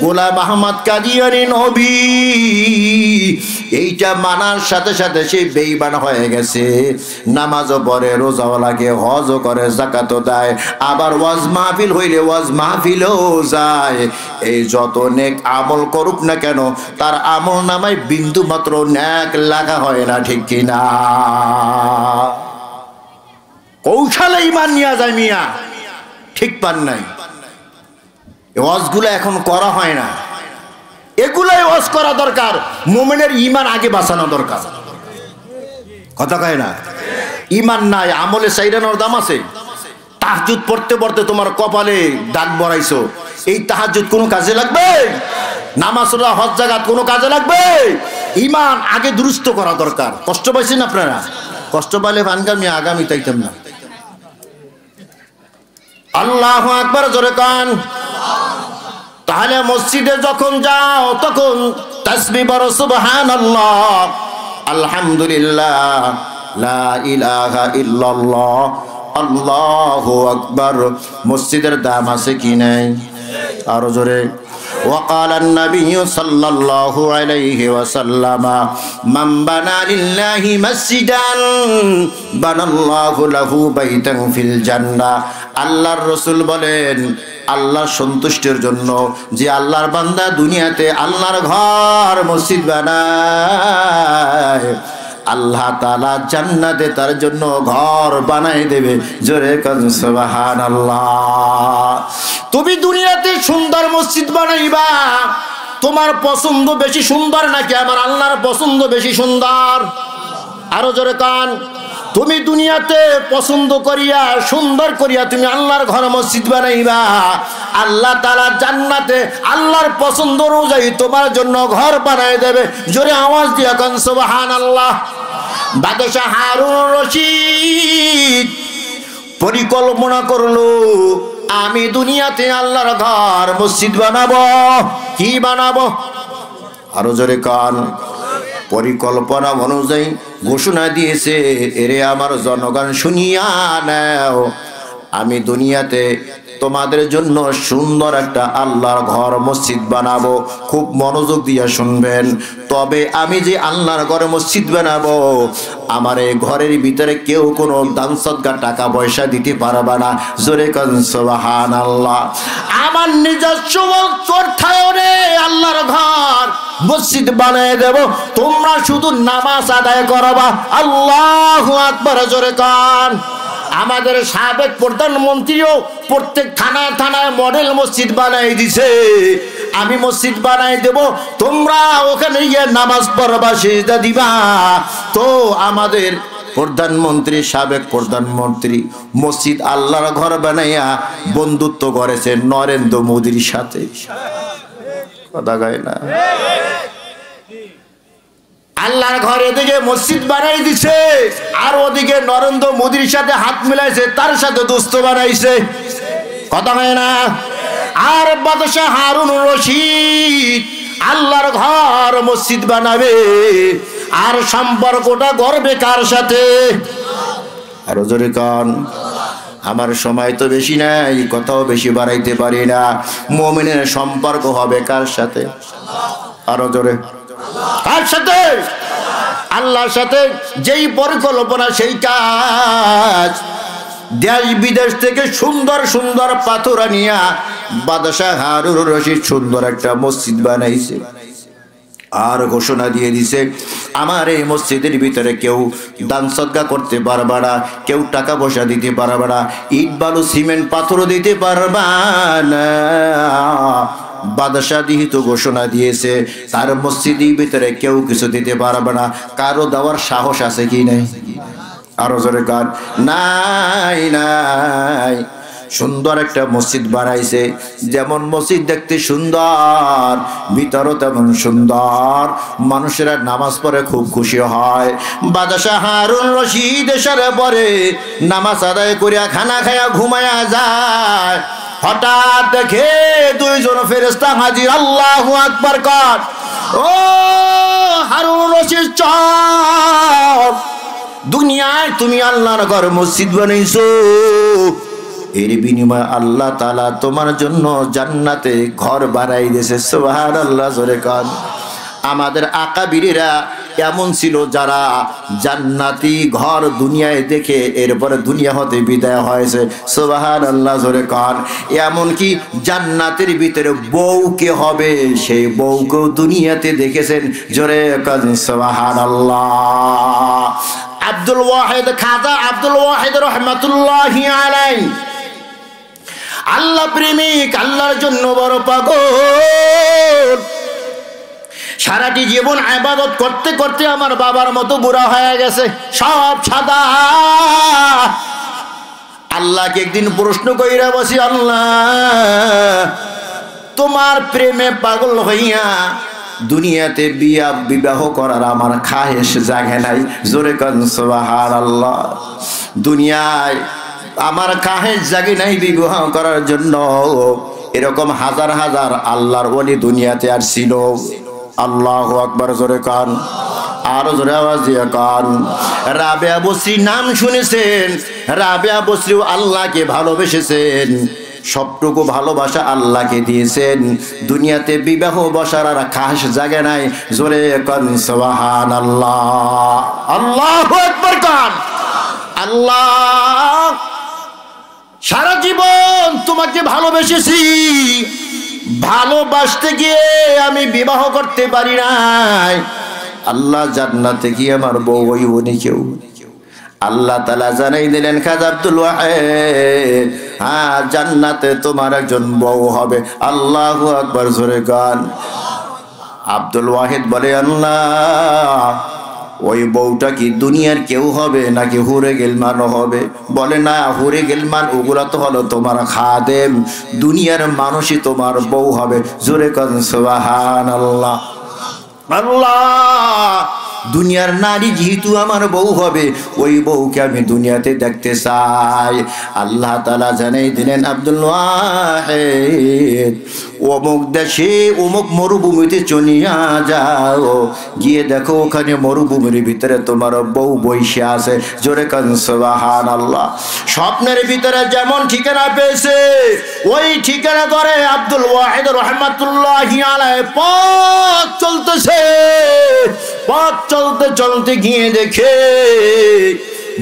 গোলাম আহমদ কাদিয়ানী নবী। এইটা মানার সাথে সাথে সে বেঈমান হয়ে গেছে। নামাজও পড়ে, রোজাও লাগে, হজও করে, যাকাতও দেয়, আবার ওয়াজ মাহফিল হইলে ওয়াজ মাহফিলেও যায়। এই যত নেক আমল করুক না কেন, তার আমল নামায় বিন্দু মাত্র নেক লেখা হয় না। ঠিক কিনা? কৌশলে ঈমান নিয়ে যায় মিয়া, ঠিক পান নাই? ওয়াজগুলো এখন করা হয় না, এগুলাই ওয়াজ করা দরকার। মুমিনের ঈমান আগে বাঁচানো দরকার। কথা কয় না? ঈমান নাই, আমলে সাইরানোর দাম আছে। তাহাজ্জুদ পড়তে পড়তে তোমার কপালে দাগ বড়াইছো, এই তাহাজ্জুদ কোনো কাজে লাগবে? নামাজ রোজা হজ জাকাত কোনো কাজে লাগবে? ঈমান আগে দুরুস্ত করা দরকার। কষ্ট পাইছেন আপনারা? কষ্ট পাইলে ভানগামি আগামী তাইতাম না। আল্লাহু আকবার। জোরে কান। তাহলে মসজিদে যখন যাও তখন তাসবিহ পড়ো সুবহানাল্লাহ, আলহামদুলিল্লাহ, লা ইলাহা ইল্লাল্লাহ, আল্লাহু আকবার। মসজিদের দাম আছে কি নাই? আরো জোরে। وقال النبي صلى الله عليه وسلم من بنى لله مسجدا بنى الله له بيتا في الجنة। আল্লাহর রাসূল বলেন আল্লাহর সন্তুষ্টির জন্য যে আল্লাহর বান্দা দুনিয়াতে আল্লাহর ঘর মসজিদ বানায়, আল্লাহ তাআলা জান্নাতে তার জন্য ঘর বানাই দেবে। জোরে কান সুবহানাল্লাহ। তুমি দুনিয়াতে সুন্দর মসজিদ বানাইবা, তোমার পছন্দ বেশি সুন্দর নাকি আমার আল্লাহর পছন্দ বেশি সুন্দর? আরো জোরে কান। তুমি দুনিয়াতে পছন্দ করিয়া সুন্দর করিয়া তুমি আল্লাহর ঘর মসজিদ বানাইবা, আল্লাহ তাআলা জান্নাতে আল্লাহর পছন্দ অনুযায়ী তোমার জন্য ঘর বানাই দেবে। জোরে আওয়াজ দিয়া কান সুবহানাল্লাহ। বাদশাহ হারুন রশিদ পরিকল্পনা করলো, আমি দুনিয়াতে আল্লাহর ঘর মসজিদ বানাবো। কি বানাবো? আরো জোরে কান। পরিকল্পনা অনুযায়ী ঘোষণা দিয়েছে, এরে আমার জনগণ শুনিয়া নাও, আমি দুনিয়াতে তোমাদের জন্য সুন্দর একটা আল্লাহর ঘর মসজিদ বানাবো। খুব মনোযোগ দিয়ে শুনবেন। তবে আমি যে আল্লাহর ঘরে মসজিদ বানাবো, আমার এই ঘরের ভিতরে কেউ কোনো দান সদকা টাকা পয়সা দিতে পারবে না। জোরে কোন সুবহানাল্লাহ। আমার নিজস্ব অর্থায়নে আল্লাহর ঘর মসজিদ বানিয়ে দেব। তোমরা শুধু নামাজ আদায় করবা। আল্লাহু আকবার। জোরে কান। আমাদের সাবেক প্রধানমন্ত্রীও প্রত্যেক থানায় থানায় মডেল মসজিদ বানাই দিছে। আমি মসজিদ বানাই দেব, তোমরা ওখানে গিয়ে নামাজ পড়বা, সিজদা দিবা। তো আমাদের প্রধানমন্ত্রী, সাবেক প্রধানমন্ত্রী মসজিদ আল্লাহর ঘর বানাইয়া বন্ধুত্ব করেছে নরেন্দ্র মোদীর সাথে। কথা কয় না? আল্লাহর ঘরে দিকে মসজিদ বানাই দিছে, আর ওদিকে নরেন্দ্র মোদীর সাথে হাত মিলাইছে, তার সাথে দোস্ত বানাইছে। কথা হয় না? আর বাদশাহ হারুন রশিদ আল্লাহর ঘর মসজিদ বানাবে, আর সম্পর্কটা গড়বে কার সাথে? আরো জোরে কান। আমার সময় তো বেশি নাই, কথাও বেশি বাড়াইতে পারি না। মুমিনের সম্পর্ক হবে কার সাথে? আরো জোরে। কার সাথে? আল্লাহর সাথে। যেই পরিকল্পনা সেই কাজ। দেশ বিদেশ থেকে সুন্দর সুন্দর পাথর আনিয়া বাদশাহ হারুন রশিদ সুন্দর একটা মসজিদ বানাইছে, আর ঘোষণা দিয়ে দিছে, আমার এই মসজিদের ভিতরে কেউ দান সদকা করতে পারবে না, কেউ টাকা পয়সা দিতে পারবে না, ইট বালু সিমেন্ট পাথর দিতে পারবে না। বাদশাহ দিহিত ঘোষণা দিয়েছে, তার মসজিদের ভিতরে কেউ কিছু দিতে পারবে না। কারো দেওয়ার সাহস আছে কি নাই? আরো জোরে কান। নাই নাই। সুন্দর একটা মসজিদ বানাইছে। যেমন মসজিদ দেখতে সুন্দর, ভিতরও তেমন সুন্দর। মানুষেরা নামাজ পড়ে খুব খুশি হয়। বাদশাহ হারুন রশিদ এসার পরে নামাজ আদায় করিয়া খানা খায়া ঘুমায়া যায়। হঠাৎ দেখে দুইজন ফেরেশতা হাজির। আল্লাহু আকবার কর। ও হারুন রশিদ, চল, দুনিয়ায় তুমি আল্লাহর ঘর মসজিদ বানাইছো, এর বিনিময়ে আল্লাহ তাআলা তোমার জন্য জান্নাতে ঘর বানাই দিয়েছে। সুবহানাল্লাহ। জোরে কান। আমাদের আকাবিরেরা এমন ছিল যারা জান্নাতি ঘর দুনিয়ায় দেখে এরপরে দুনিয়া হতে বিদায় হয়েছে। সুবহানাল্লাহ। জোরে কান। এমন কি জান্নাতের ভিতরে বউকে হবে, সেই বউকেও দুনিয়াতে দেখেছেন। জোরে কান সুবহানাল্লাহ। আব্দুল ওয়াহিদ, খাজা আব্দুল ওয়াহিদ রহমাতুল্লাহি আলাইহি আল্লাহ প্রেমিক, আল্লাহর জন্য বড় পাগল। সারাটি জীবন ইবাদত করতে করতে আমার বাবার মতো বুড়া হয়ে গেছে, সব সাদা। আল্লাহকে একদিন প্রশ্ন কইরা বসি, আল্লাহ তোমার প্রেমে পাগল হইয়া দুনিয়াতে বিবাহ করার আমার খাহেশ জাগে নাই। জোরে কান সুবহানাল্লাহ। দুনিয়ায় আমার খাহেশ জাগে নাই বিবাহ করার জন্য। এরকম হাজার হাজার আল্লাহর ওলি দুনিয়াতে আর ছিল। আল্লাহু আকবার। জোরে কান। আরো জোরে আওয়াজ দিয়ে কান। রাবেয়া বসরি নাম শুনেছেন? রাবেয়া বসরিও আল্লাহকে ভালোবেসেছেন, সবটুকু ভালোবাসা আল্লাহকে দিয়েছেন। দুনিয়াতে বিবাহ বসার আর খাস জায়গা নাই। জোরে কান সুবহানাল্লাহ। আল্লাহু আকবার কান। আল্লাহ সারা জীবন তোমাকে ভালোবেসেছি, ভালোবাসতে গিয়ে আমি বিবাহ করতে পারি নাই। আল্লাহ জান্নাতে কি আমার বউ হইবনি কেউ? আল্লাহ তাআলা জানাই দিলেন, খাজা আব্দুল ওয়াহিদ, হ্যাঁ জান্নাতে তোমার একজন বউ হবে। আল্লাহু আকবার। জোরে গান। আব্দুল ওয়াহিদ বলে, আল্লাহ ওই বউটা কি দুনিয়ার কেউ হবে নাকি হুরে গেলমান হবে? বলে না, হুরে গেলমান ওগুলা তো হলো তোমার খাদেম, দুনিয়ার মানুষই তোমার বউ হবে। জোরে কান সুবহানাল্লাহ। আল্লাহ দুনিয়ার নারী যেহেতু আমার বউ হবে, ওই বউকে আমি দুনিয়াতে দেখতে চাই। আল্লাহ তাআলা জানাই দিলেন, আব্দুল ওয়াহিদ অমুক দেশে অমুক মরুভূমিতে চলিয়া যাও, গিয়ে দেখো ওখানে মরুভূমির ভিতরে তোমার বউ বসে আছে। জোরে কান সুবহানাল্লাহ। স্বপ্নের ভিতরে যেমন ঠিকানা পেয়েছে, ওই ঠিকানা ধরে আব্দুল ওয়াহিদ রাহমাতুল্লাহি আলাইহি পথ চলতেছে। পথ চলতে চলতে গিয়ে দেখে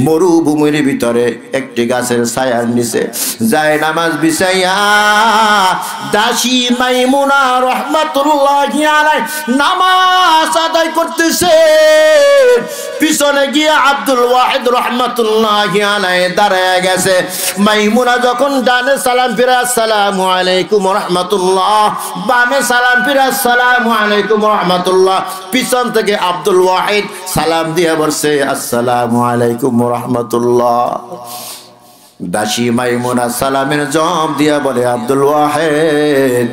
মরুভূমির ভিতরে একটি গাছের ছায়ার নিচে যায় নামাজ বিছাইয়া দাসী মাইমুনা রাহমাতুল্লাহি আলাইহা নামাজ আদায় করতেছে। পিছনে গিয়ে আব্দুল ওয়াহিদ রাহমাতুল্লাহি আলাইহি দাঁড়ায় গেছে। মাইমুনা যখন ডানে সালাম ফিরে আসসালামু আলাইকুম রাহমাতুল্লাহ, বামে সালাম ফিরে আসসালামু আলাইকুম রাহমাতুল্লাহ, পিছন থেকে আব্দুল ওয়াহিদ সালাম দিয়ে বলছে আসসালামু আলাইকুম রাহমাতুল্লাহ। দাসী মাইমুনা সালামের জবাব দিয়া বলে, আব্দুল ওয়াহিদ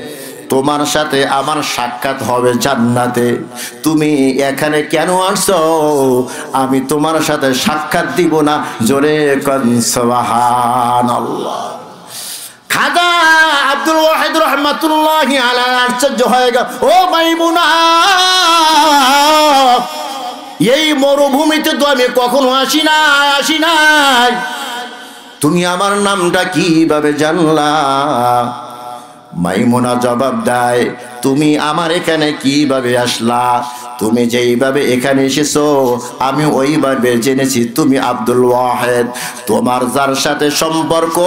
তোমার সাথে আমার সাক্ষাৎ হবে জান্নাতে, তুমি এখানে কেন আসছো? আমি তোমার সাথে সাক্ষাৎ দিব না। জোরে কান সুবহানাল্লাহ। খাজা আব্দুল ওয়াহিদ রাহমাতুল্লাহি আলাইহি আশ্চর্য হয়ে গেল, ও মাইমুনা, এই মরুভূমিতে তো আমি কখনো আসি নাই, তুমি আমার নামটা কিভাবে জানলা? মাইমুনা জবাব দেয়, তুমি আমার এখানে কিভাবে আসলা? তুমি যেইভাবে এখানে এসেছো আমি ওইভাবে জেনেছি তুমি আব্দুল ওয়াহিদ। তোমার যার সাথে সম্পর্ক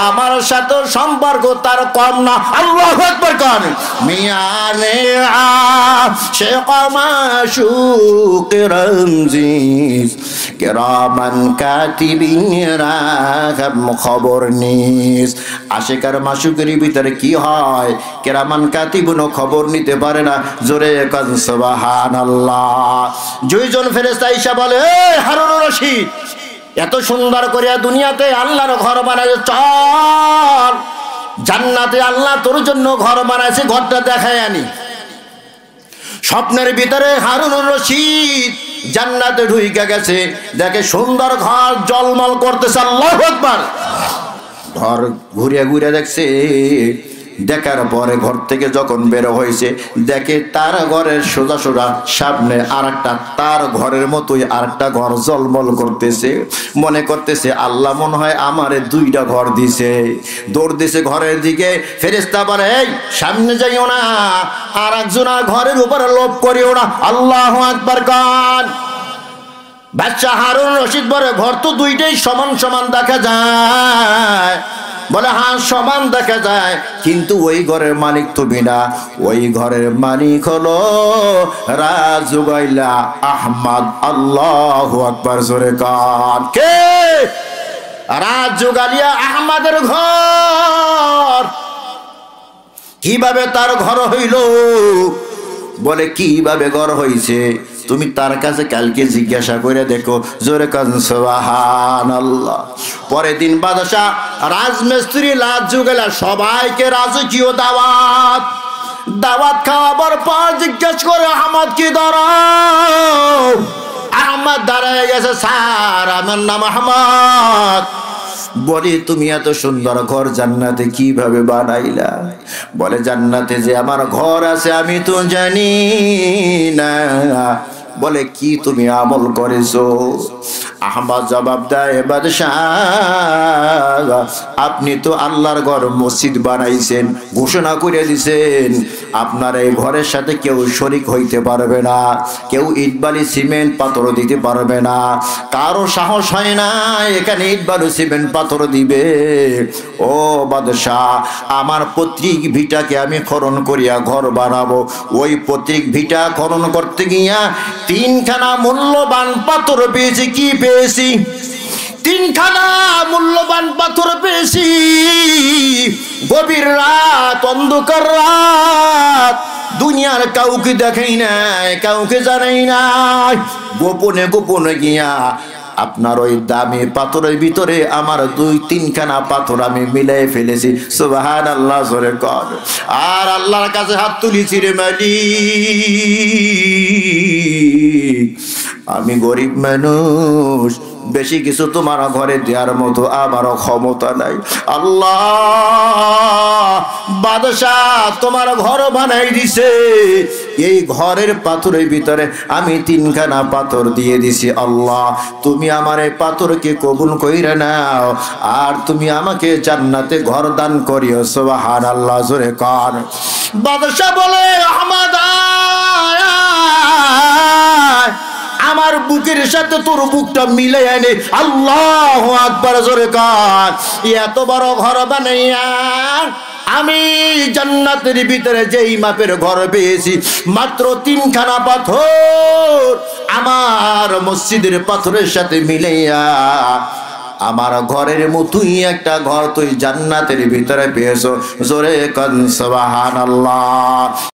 আমার সাথে সম্পর্ক তার কম না। আল্লাহু আকবার কান মিয়ানে আশিক মাশুক রমজিস কিরামান কাতিবিরা খবর নিস। আশিকার মাশুকের ভিতরে কি হয়? কিরামান কাতিবুন খবর নিতে পারে না। জোরে কান সুবহানাল্লাহ। দুইজন ফেরেশতা এসে বলে, হারুনুর রশিদ এত সুন্দর করে দুনিয়াতে আল্লাহর ঘর বানায়, চল জান্নাতে আল্লাহ তোর জন্য ঘর বানাইছে, ঘরটা দেখায় আনি। স্বপ্নের ভিতরে হারুনুর রশিদ জান্নাতে ঢুইকা গেছে, দেখে সুন্দর ঘর জলমল করতেছে। আল্লাহু আকবার। ঘর ঘুরে ঘুরে দেখছে, দেখার পরে ঘর থেকে যখন বের হয়েছে দেখে তার ঘরের সোজা সোজা সামনে আরেকটা তার ঘরের মতোই আরেকটা ঘর জলমল করতেছে। মনে করতেছে আল্লাহ মনে হয় আমারে দুইটা ঘর দিছে। দৌড় দিছে ঘরের দিকে। ফেরেশতা বলে, এই সামনে যাইও না, আর একজনের ঘরের উপরে লোভ করিও না। আল্লাহু আকবার গান। বাদশাহ হারুন রশিদ বলে, ঘর তো দুইটাই সমান সমান দেখা যায়। বলে, হ্যাঁ সমান দেখা যায়, কিন্তু ওই ঘরের মালিক তুমি না, ওই ঘরের মালিক হলো রাজুগাইলা আহমদ। আল্লাহু আকবার জোরে কান। কে? রাজুগালিয়া আহমদের ঘর। কিভাবে তার ঘর হইল? বলে, কিভাবে ঘর হইছে তুমি তার কাছে কালকে জিজ্ঞাসা করে দেখো। জোরে কান সুবহানাল্লাহ। পরের দিন বাদশা রাজমিস্ত্রি লাজুগালা সবাইকে রাজকীয় দাওয়াত খাওয়াবার পর জিজ্ঞেস করে, আহমদ কি দাঁড়াও? আহমদ দাঁড়ায় গেছে। স্যার আমার নাম আহমদ। বলে, তুমি এত সুন্দর ঘর জান্নাতে কিভাবে বানাইলা? বলে, জান্নাতে যে আমার ঘর আছে আমি তো জানি না। বলে, কি তুমি আমল করেছো? আহমদ জবাব দেয়, বাদশাহ আপনি তো আল্লাহর ঘর মসজিদ বানাইছেন, ঘোষণা করে দিছেন আপনার এই ঘরের সাথে কেউ শরিক হইতে পারবে না, কেউ ইট বালি সিমেন্ট পাথর দিতে পারবে না। কারো সাহস হয় না এখানে ইট বালু সিমেন্ট পাথর দিবে। ও বাদশাহ, আমার পৈতৃক ভিটাকে আমি খনন করিয়া ঘর বানাবো। ওই পৈতৃক ভিটা খনন করতে গিয়া তিনখানা মূল্যবান পাথর পেয়েছি। কি পেয়েছি? তিনখানা মূল্যবান পাথর পেয়েছি। গভীর রাত, অন্ধকার রাত, দুনিয়ার কাউকে দেখাই নাই, কাউকে জানাই নাই। গোপনে গোপনে গিয়া আপনার ওই দামি পাথরের ভিতরে আমার 2-3খানা পাথর আমি মিলাই ফেলেছি। সুবহানাল্লাহ জোরে কর। আর আল্লাহর কাছে হাত তুলেছি, রে মালিক আমি গরিব মানুষ, বেশি কিছু তোমার ঘরে দেওয়ার মতো আমারও ক্ষমতা নাই। আল্লাহ বাদশাহ তোমার ঘর বানাই দিছে, এই ঘরের পাথরের ভিতরে আমি 3খানা পাথর দিয়ে দিছি। আল্লাহ তুমি আমার এই পাথরকে কবুল কইরা নাও, আর তুমি আমাকে জান্নাতে ঘর দান করিও। সুবহানাল্লাহ জোরে কার। বাদশাহ বলে আহমদ আমার বুকের সাথে তোর বুকটা মিলে আনে। আল্লাহু আকবার জোরে কার। এত বড় ঘর বানাইয়া আমি জান্নাতের ভিতরে যেই মাপের ঘর পেয়েছি, মাত্র 3খানা পাথর আমার মসজিদের পাথরের সাথে মিলাইয়া আমার ঘরের মতোই একটা ঘর তুই জান্নাতের ভিতরে পেয়েছো। জোরে কান সুবহানাল্লাহ।